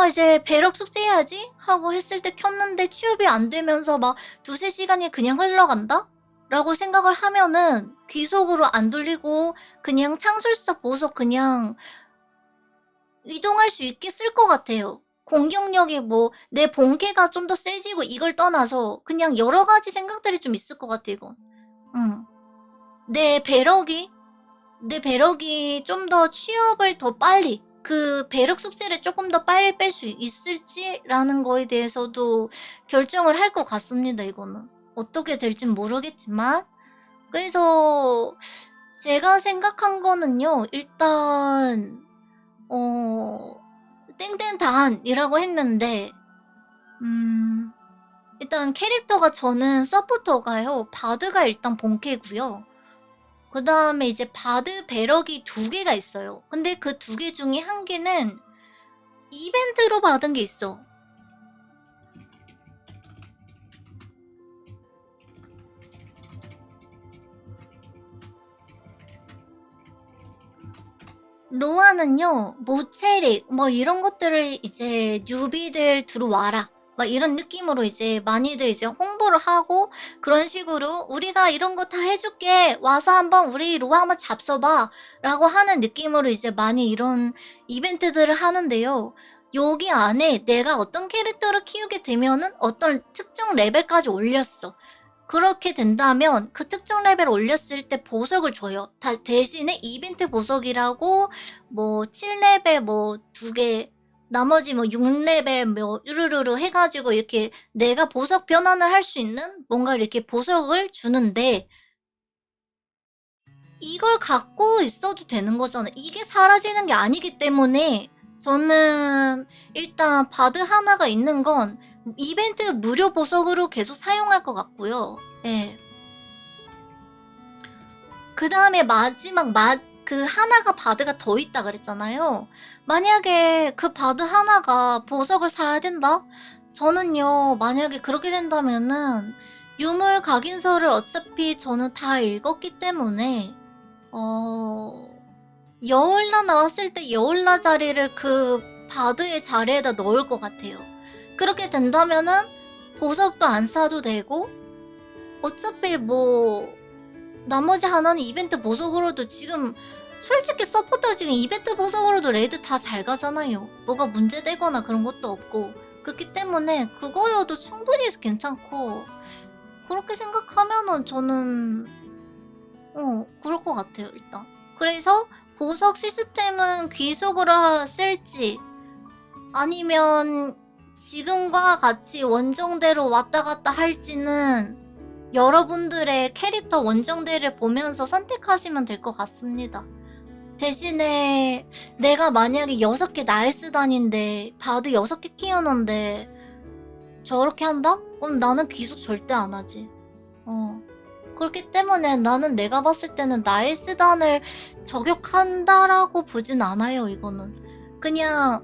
이제 배럭 숙제해야지 하고 했을 때 켰는데 취업이 안 되면서 막 2~3시간이 그냥 흘러간다? 라고 생각을 하면은 귀속으로 안 돌리고 그냥 창술사 보석 그냥 이동할 수 있게 쓸 것 같아요. 공격력이 뭐 내 본캐가 좀 더 세지고 이걸 떠나서 그냥 여러 가지 생각들이 좀 있을 것 같아 이건. 내 배럭이 좀 더 취업을 더 빨리 그 배럭 숙제를 조금 더 빨리 뺄 수 있을지라는 거에 대해서도 결정을 할 것 같습니다. 이거는 어떻게 될진 모르겠지만 그래서 제가 생각한 거는요. 일단 땡땡단이라고 했는데 일단 캐릭터가 저는 서포터가요. 바드가 일단 본캐고요. 그 다음에 이제 바드 배럭이 2개가 있어요. 근데 그 2개 중에 1개는 이벤트로 받은 게 있어. 로아는요, 모체릭, 뭐 이런 것들을 이제 뉴비들 들어와라. 막 이런 느낌으로 이제 많이들 이제 홍보를 하고 그런 식으로 우리가 이런 거 다 해줄게. 와서 한번 우리 로아 한번 잡숴봐. 라고 하는 느낌으로 이제 많이 이런 이벤트들을 하는데요. 여기 안에 내가 어떤 캐릭터를 키우게 되면은 어떤 특정 레벨까지 올렸어. 그렇게 된다면 그 특정 레벨 올렸을 때 보석을 줘요. 대신에 이벤트 보석이라고 뭐 7레벨 뭐 2개 나머지 뭐 6레벨 뭐 유르르르 해가지고 이렇게 내가 보석 변환을 할 수 있는 뭔가 이렇게 보석을 주는데 이걸 갖고 있어도 되는 거잖아. 이게 사라지는 게 아니기 때문에 저는 일단 바드 하나가 있는 건 이벤트 무료 보석으로 계속 사용할 것 같고요. 예. 그 다음에 마지막 그 하나가 바드가 더 있다 그랬잖아요. 만약에 그 바드 하나가 보석을 사야 된다? 저는요, 만약에 그렇게 된다면은 유물 각인서를 어차피 저는 다 읽었기 때문에 여울라 나왔을 때 여울라 자리를 그 바드의 자리에다 넣을 것 같아요. 그렇게 된다면은 보석도 안 사도 되고 어차피 뭐 나머지 하나는 이벤트 보석으로도 지금 솔직히 서포터 지금 이벤트 보석으로도 레이드 다 잘 가잖아요. 뭐가 문제되거나 그런 것도 없고 그렇기 때문에 그거여도 충분히 괜찮고 그렇게 생각하면은 저는 그럴 것 같아요 일단. 그래서 보석 시스템은 귀속으로 쓸지 아니면 지금과 같이 원정대로 왔다 갔다 할지는 여러분들의 캐릭터 원정대를 보면서 선택하시면 될 것 같습니다. 대신에 내가 만약에 6개 나이스단인데 바드 6개 키우는데 저렇게 한다? 그럼 나는 귀속 절대 안 하지. 그렇기 때문에 나는 내가 봤을 때는 나이스단을 저격한다라고 보진 않아요 이거는. 그냥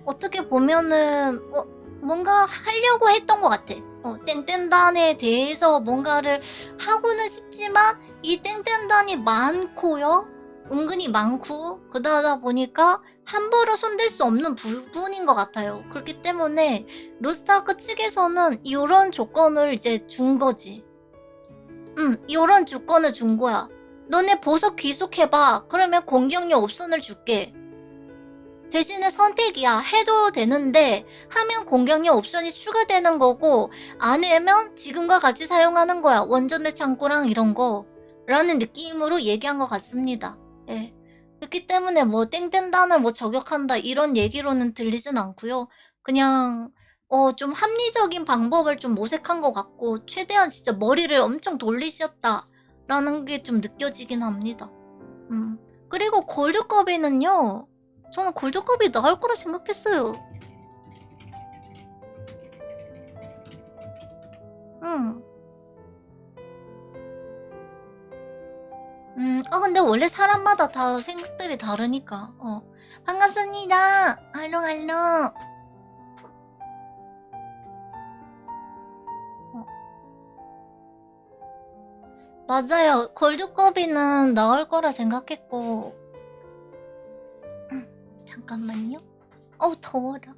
어떻게 보면은 뭔가 하려고 했던 것 같아. 땡땡단에 대해서 뭔가를 하고는 싶지만 이 땡땡단이 많고요. 은근히 많고 그러다 보니까 함부로 손댈 수 없는 부분인 것 같아요. 그렇기 때문에 로스트아크 측에서는 이런 조건을 이제 준 거지. 이런 조건을 준 거야. 너네 보석 귀속해봐. 그러면 공격력 옵션을 줄게. 대신에 선택이야. 해도 되는데 하면 공격력 옵션이 추가되는 거고 안 하면 지금과 같이 사용하는 거야. 원전대 창고랑 이런 거 라는 느낌으로 얘기한 것 같습니다. 예. 그렇기 때문에 뭐 땡땡단을 뭐 저격한다 이런 얘기로는 들리진 않고요. 그냥 좀 합리적인 방법을 좀 모색한 것 같고 최대한 진짜 머리를 엄청 돌리셨다라는 게 좀 느껴지긴 합니다. 그리고 골드컵에는요. 저는 골드컵이 나올 거라 생각했어요. 근데 원래 사람마다 다 생각들이 다르니까. 반갑습니다. 할롱. 맞아요. 골드컵이는 나올 거라 생각했고. 잠깐만요. 더워라.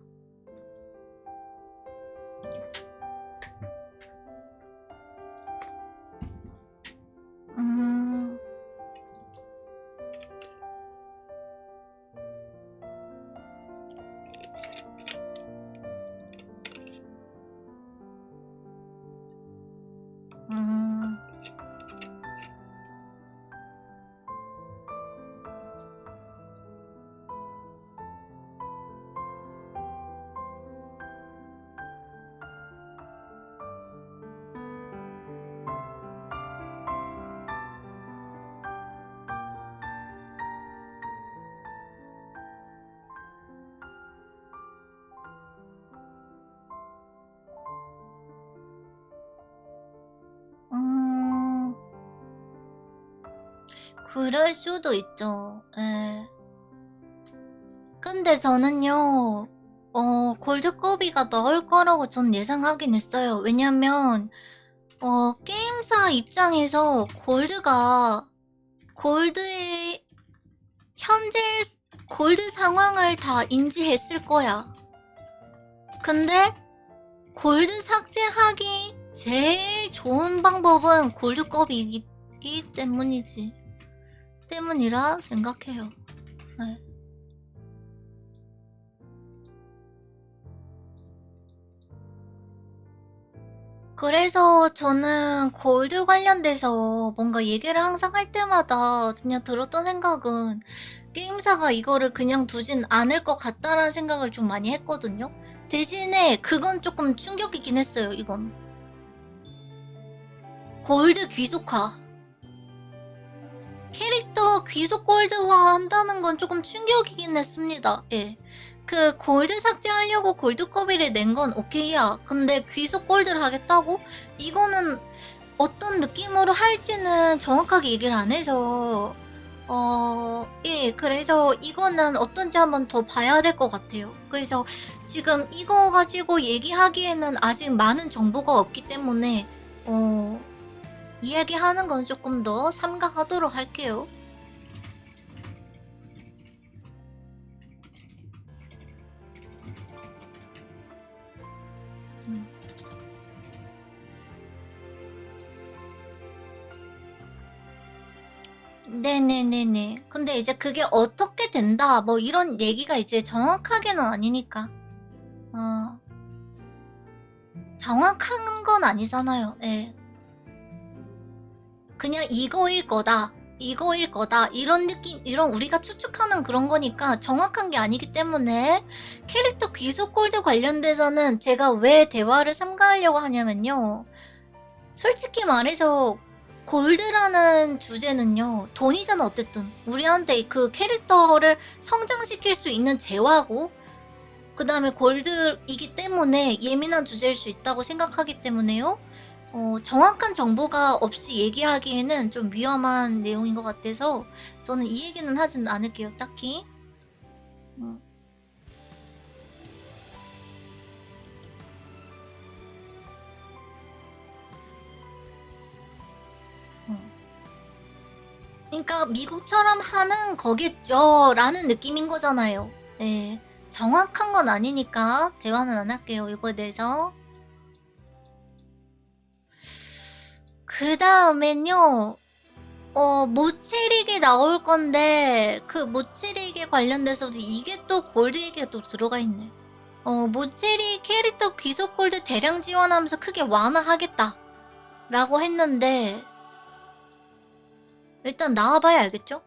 그럴 수도 있죠. 예. 근데 저는요, 골드컵이가 나올 거라고 전 예상하긴 했어요. 왜냐면, 게임사 입장에서 골드의, 현재 골드 상황을 다 인지했을 거야. 근데, 골드 삭제하기 제일 좋은 방법은 골드컵이기 때문이라 생각해요. 네. 그래서 저는 골드 관련돼서 뭔가 얘기를 항상 할 때마다 그냥 들었던 생각은 게임사가 이거를 그냥 두진 않을 것 같다라는 생각을 좀 많이 했거든요. 대신에 그건 조금 충격이긴 했어요. 이건 골드 귀속화, 캐릭터 귀속 골드화 한다는 건 조금 충격이긴 했습니다. 예. 그 골드 삭제하려고 골드컵이를 낸 건 오케이야. 근데 귀속 골드를 하겠다고? 이거는 어떤 느낌으로 할지는 정확하게 얘기를 안 해서 예, 그래서 이거는 어떤지 한번 더 봐야 될 것 같아요. 그래서 지금 이거 가지고 얘기하기에는 아직 많은 정보가 없기 때문에 이야기하는 건 조금 더 삼가하도록 할게요. 네네네네. 근데 이제 그게 어떻게 된다, 뭐 이런 얘기가 이제 정확하게는 아니니까. 정확한 건 아니잖아요. 예. 그냥 이거일 거다. 이거일 거다. 이런 느낌, 이런 우리가 추측하는 그런 거니까 정확한 게 아니기 때문에 캐릭터 귀속 골드 관련돼서는 제가 왜 대화를 삼가하려고 하냐면요. 솔직히 말해서 골드라는 주제는요, 돈이잖아, 어쨌든. 우리한테 그 캐릭터를 성장시킬 수 있는 재화고, 그 다음에 골드이기 때문에 예민한 주제일 수 있다고 생각하기 때문에요. 정확한 정보가 없이 얘기하기에는 좀 위험한 내용인 것 같아서 저는 이 얘기는 하진 않을게요, 딱히. 그러니까 미국처럼 하는 거겠죠 라는 느낌인 거잖아요. 네. 정확한 건 아니니까 대화는 안 할게요, 이거에 대해서. 그 다음엔요, 모체릭이 나올 건데, 그 모체릭에 관련돼서도 이게 또 골드 얘기가 또 들어가 있네. 모체릭 캐릭터 귀속 골드 대량 지원하면서 크게 완화하겠다 라고 했는데, 일단 나와봐야 알겠죠?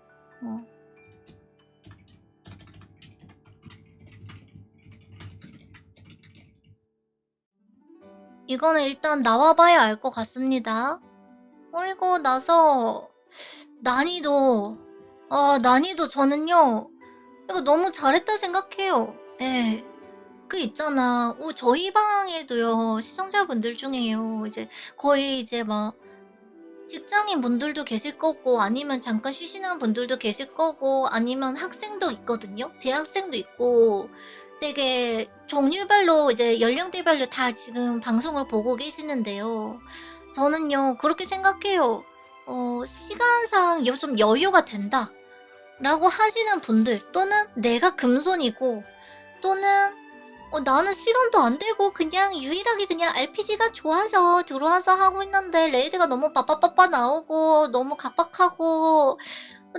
이거는 일단 나와봐야 알 것 같습니다. 그리고 나서 난이도 난이도 저는요 이거 너무 잘했다 생각해요. 예. 그 있잖아. 저희 방에도요 시청자분들 중에요 이제 거의 이제 막 직장인 분들도 계실 거고 아니면 잠깐 쉬시는 분들도 계실 거고 아니면 학생도 있거든요. 대학생도 있고 되게 종류별로 이제 연령대별로 다 지금 방송을 보고 계시는데요. 저는요 그렇게 생각해요. 시간상 좀 여유가 된다 라고 하시는 분들, 또는 내가 금손이고, 또는 나는 시간도 안 되고 그냥 유일하게 그냥 RPG가 좋아서 들어와서 하고 있는데 레이드가 너무 빠빠빠빠 나오고 너무 각박하고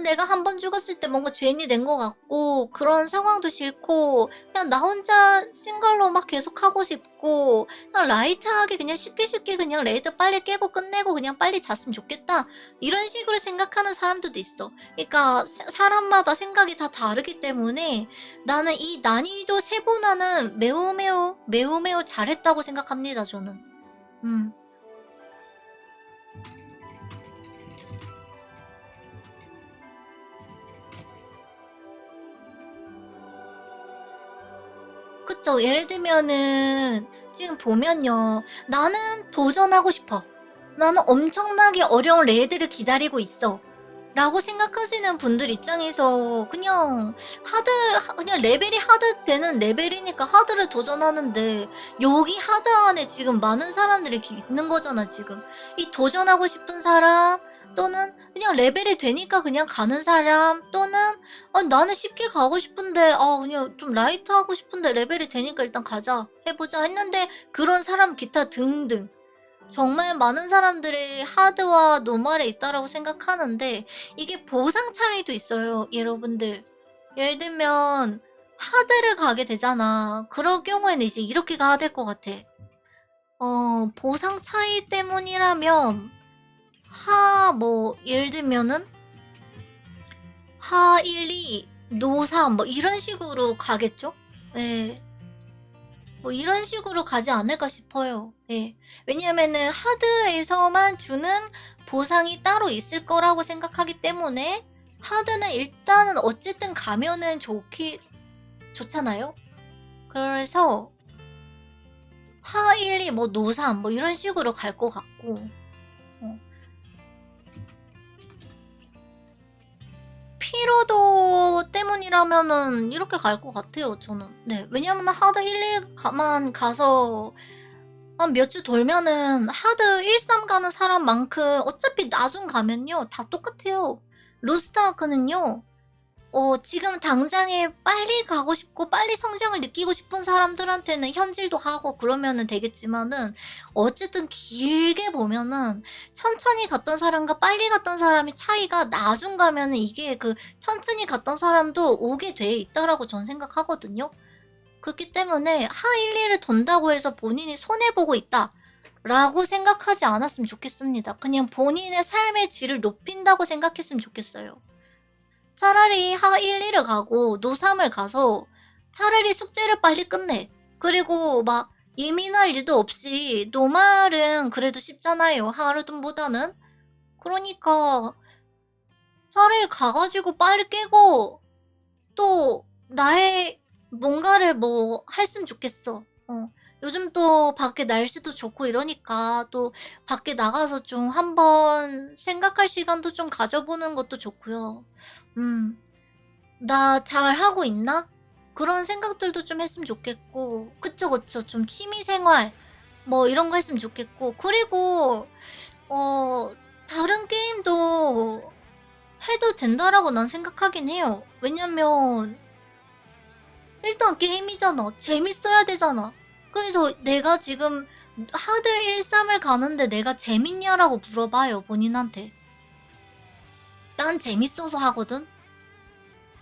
내가 한 번 죽었을 때 뭔가 죄인이 된 것 같고 그런 상황도 싫고 그냥 나 혼자 싱글로 막 계속 하고 싶고 그냥 라이트하게 그냥 쉽게 그냥 레이드 빨리 깨고 끝내고 그냥 빨리 잤으면 좋겠다 이런 식으로 생각하는 사람들도 있어. 그러니까 사람마다 생각이 다 다르기 때문에 나는 이 난이도 세분화는 매우 잘했다고 생각합니다, 저는. 그쵸. 예를 들면은 지금 보면요. 나는 도전하고 싶어. 나는 엄청나게 어려운 레이드를 기다리고 있어. 라고 생각하시는 분들 입장에서 그냥 그냥 레벨이 하드 되는 레벨이니까 하드를 도전하는데 여기 하드 안에 지금 많은 사람들이 있는 거잖아, 지금. 이 도전하고 싶은 사람, 또는 그냥 레벨이 되니까 그냥 가는 사람, 또는 나는 쉽게 가고 싶은데 그냥 좀 라이트 하고 싶은데 레벨이 되니까 일단 가자, 해보자 했는데 그런 사람 기타 등등. 정말 많은 사람들이 하드와 노멀에 있다라고 생각하는데 이게 보상 차이도 있어요, 여러분들. 예를 들면 하드를 가게 되잖아. 그럴 경우에는 이제 이렇게 가야 될 것 같아. 보상 차이 때문이라면 예를 들면은 하 1, 2, 노 3 뭐 이런 식으로 가겠죠? 네. 뭐 이런 식으로 가지 않을까 싶어요. 예. 왜냐면은 하드에서만 주는 보상이 따로 있을 거라고 생각하기 때문에 하드는 일단은 어쨌든 가면은 좋잖아요. 그래서 하 1, 2, 뭐 노 3 뭐 이런 식으로 갈 것 같고 피로도 때문이라면은 이렇게 갈 것 같아요, 저는. 네, 왜냐면 하드 1, 2만 가서 한 몇 주 돌면은 하드 13 가는 사람만큼 어차피 나중 가면요 다 똑같아요. 로스트아크는요 지금 당장에 빨리 가고 싶고 빨리 성장을 느끼고 싶은 사람들한테는 현질도 하고 그러면은 되겠지만은 어쨌든 길게 보면은 천천히 갔던 사람과 빨리 갔던 사람의 차이가 나중 가면은 이게 그 천천히 갔던 사람도 오게 돼 있다라고 전 생각하거든요. 그렇기 때문에 하 1, 2를 돈다고 해서 본인이 손해보고 있다 라고 생각하지 않았으면 좋겠습니다. 그냥 본인의 삶의 질을 높인다고 생각했으면 좋겠어요. 차라리 하 1, 2를 가고 노3을 가서 차라리 숙제를 빨리 끝내. 그리고 막 예민할 일도 없이 노말은 그래도 쉽잖아요. 하루든보다는. 그러니까 차라리 가가지고 빨리 깨고 또 나의 뭔가를 뭐 했으면 좋겠어. 요즘 또 밖에 날씨도 좋고 이러니까 또 밖에 나가서 좀 한번 생각할 시간도 좀 가져보는 것도 좋고요. 나 잘하고 있나? 그런 생각들도 좀 했으면 좋겠고, 그쵸. 좀 취미생활, 뭐 이런 거 했으면 좋겠고, 그리고, 다른 게임도 해도 된다라고 난 생각하긴 해요. 왜냐면, 일단 게임이잖아. 재밌어야 되잖아. 그래서 내가 지금 하드 1, 3을 가는데 내가 재밌냐라고 물어봐요, 본인한테. 난 재밌어서 하거든?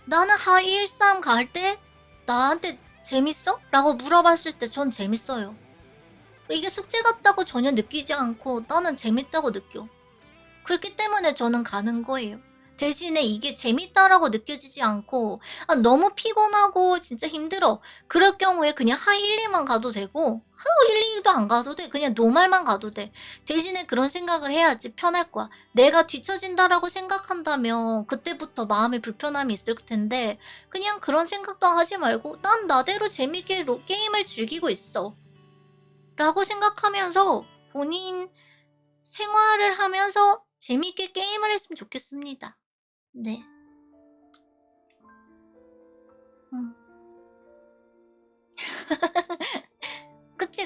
나는 하 1, 3 갈 때 나한테 재밌어? 라고 물어봤을 때 전 재밌어요. 이게 숙제 같다고 전혀 느끼지 않고 나는 재밌다고 느껴. 그렇기 때문에 저는 가는 거예요. 대신에 이게 재밌다라고 느껴지지 않고 너무 피곤하고 진짜 힘들어. 그럴 경우에 그냥 하 1, 2만 가도 되고 하 1, 2도 안 가도 돼. 그냥 노말만 가도 돼. 대신에 그런 생각을 해야지 편할 거야. 내가 뒤처진다라고 생각한다면 그때부터 마음에 불편함이 있을 텐데 그냥 그런 생각도 하지 말고 난 나대로 재밌게 게임을 즐기고 있어. 라고 생각하면서 본인 생활을 하면서 재밌게 게임을 했으면 좋겠습니다. 네. 그치.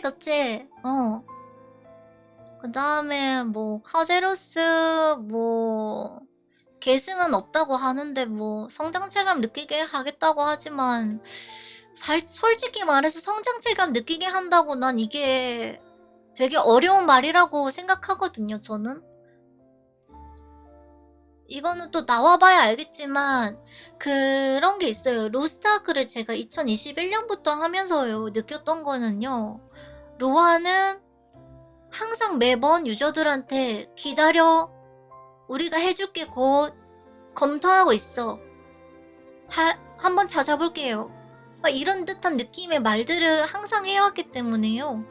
그 다음에 뭐 카제로스 뭐 계승은 없다고 하는데 뭐 성장체감 느끼게 하겠다고 하지만 솔직히 말해서 성장체감 느끼게 한다고 난 이게 되게 어려운 말이라고 생각하거든요, 저는. 이거는 또 나와봐야 알겠지만 그런 게 있어요. 로스트아크를 제가 2021년부터 하면서요 느꼈던 거는요. 로아는 항상 매번 유저들한테 기다려, 우리가 해줄게, 곧 검토하고 있어, 한번 찾아볼게요, 막 이런 듯한 느낌의 말들을 항상 해왔기 때문에요.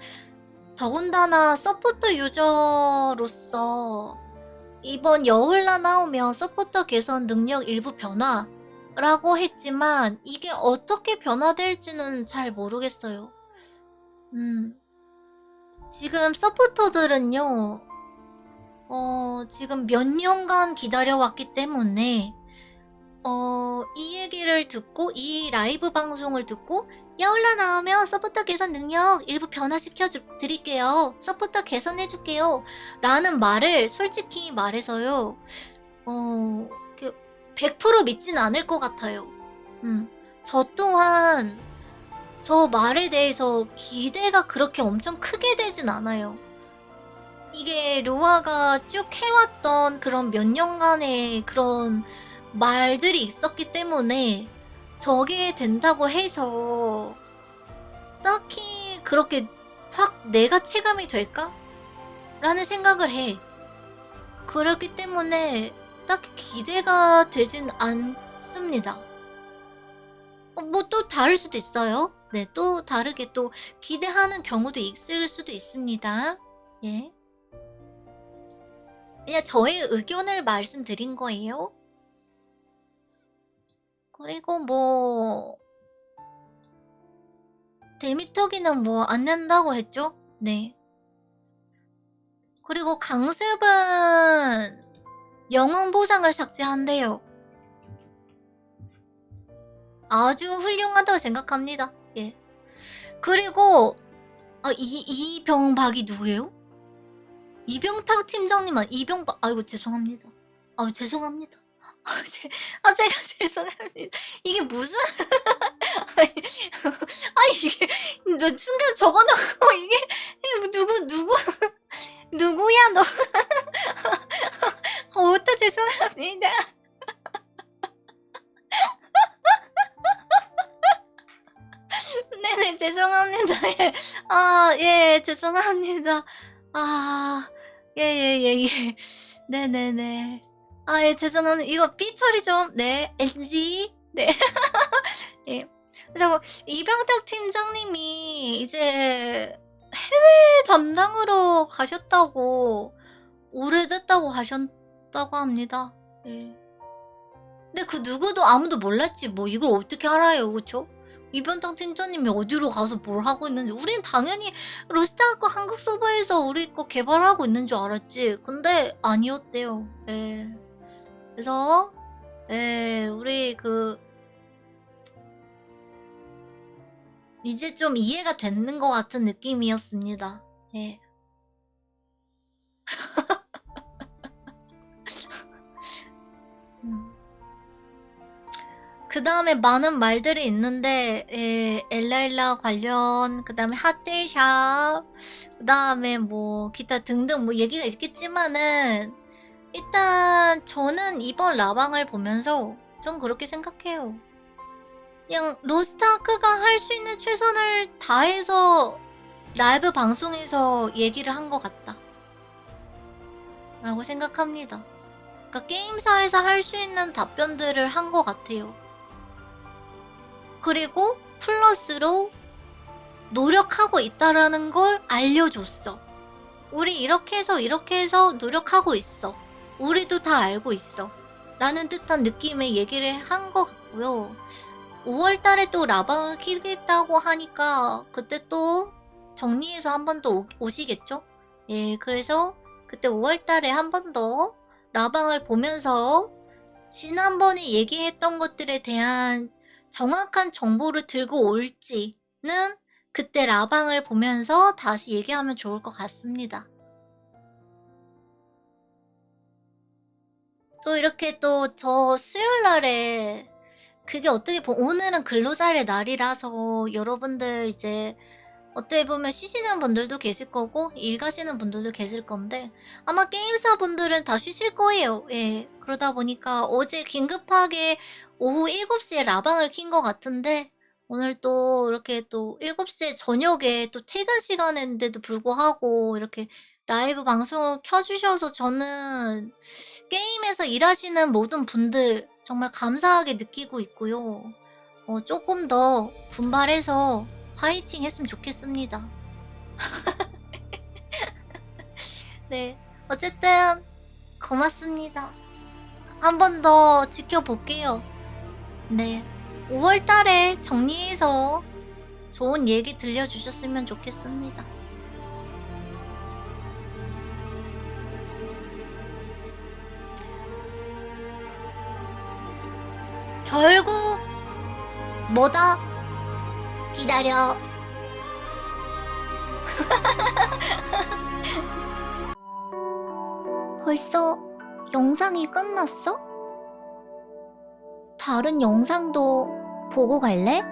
더군다나 서포터 유저로서 이번 여울라 나오면 서포터 개선 능력 일부 변화라고 했지만 이게 어떻게 변화될지는 잘 모르겠어요. 지금 서포터들은요 지금 몇 년간 기다려왔기 때문에 이 얘기를 듣고 이 라이브 방송을 듣고 여울라 나오면 서포터 개선 능력 일부 변화시켜 드릴게요, 서포터 개선해줄게요 라는 말을 솔직히 말해서요 100% 믿진 않을 것 같아요. 저 또한 저 말에 대해서 기대가 그렇게 엄청 크게 되진 않아요. 이게 로아가 쭉 해왔던 그런 몇 년간의 그런 말들이 있었기 때문에 저게 된다고 해서 딱히 그렇게 확 내가 체감이 될까? 라는 생각을 해. 그렇기 때문에 딱히 기대가 되진 않습니다. 뭐 또 다를 수도 있어요. 네, 또 다르게 또 기대하는 경우도 있을 수도 있습니다. 예. 그냥 저의 의견을 말씀드린 거예요. 그리고 뭐 델미터기는 뭐 안 낸다고 했죠? 네. 그리고 강습은 영웅 보상을 삭제한대요. 아주 훌륭하다고 생각합니다. 예. 그리고 아, 이병박이 누구예요? 이병탁 팀장님, 이병박, 아이고, 죄송합니다. 아유, 죄송합니다. 제가 죄송합니다. 이게 무슨, 아니, 이게, 너 순간 적어놓고, 이게 누구야, 너. 어따 죄송합니다. 네네, 죄송합니다. 예. 예, 죄송합니다. 예. 네네네. 예, 죄송합니다. 이거 삐 처리 좀, 네, NG. 네. 예. 그래서 이병탁 팀장님이 이제 해외 담당으로 가셨다고, 오래됐다고 가셨다고 합니다. 예. 근데 그 누구도 아무도 몰랐지. 뭐 이걸 어떻게 알아요, 그쵸? 이병탁 팀장님이 어디로 가서 뭘 하고 있는지. 우린 당연히 로스트아크 한국 서버에서 우리 거 개발하고 있는 줄 알았지. 근데 아니었대요. 예. 그래서 우리 이제 좀 이해가 되는 것 같은 느낌이었습니다. 예. 그 다음에 많은 말들이 있는데, 엘라일라 관련, 그 다음에 핫데이샵, 그 다음에 뭐 기타 등등 뭐 얘기가 있겠지만은, 일단 저는 이번 라방을 보면서 전 그렇게 생각해요. 그냥 로스트아크가 할 수 있는 최선을 다해서 라이브 방송에서 얘기를 한 것 같다 라고 생각합니다. 그러니까 게임사에서 할 수 있는 답변들을 한 것 같아요. 그리고 플러스로 노력하고 있다라는 걸 알려줬어. 우리 이렇게 해서 노력하고 있어. 우리도 다 알고 있어. 라는 듯한 느낌의 얘기를 한 것 같고요. 5월달에 또 라방을 키겠다고 하니까 그때 또 정리해서 한 번 더 오시겠죠? 예, 그래서 그때 5월달에 한 번 더 라방을 보면서 지난번에 얘기했던 것들에 대한 정확한 정보를 들고 올지는 그때 라방을 보면서 다시 얘기하면 좋을 것 같습니다. 또 이렇게 또 저 수요일날에 그게 어떻게 보면 오늘은 근로자의 날이라서 여러분들 이제 어떻게 보면 쉬시는 분들도 계실 거고 일 가시는 분들도 계실 건데 아마 게임사 분들은 다 쉬실 거예요. 예. 그러다 보니까 어제 긴급하게 오후 7시에 라방을 킨 것 같은데 오늘 또 이렇게 또 7시에 저녁에 또 퇴근 시간인데도 불구하고 이렇게 라이브 방송을 켜주셔서 저는 게임에서 일하시는 모든 분들 정말 감사하게 느끼고 있고요. 조금 더 분발해서 화이팅 했으면 좋겠습니다. 네, 어쨌든 고맙습니다. 한 번 더 지켜볼게요. 네, 5월달에 정리해서 좋은 얘기 들려주셨으면 좋겠습니다. 결국 뭐다? 기다려. 벌써 영상이 끝났어? 다른 영상도 보고 갈래?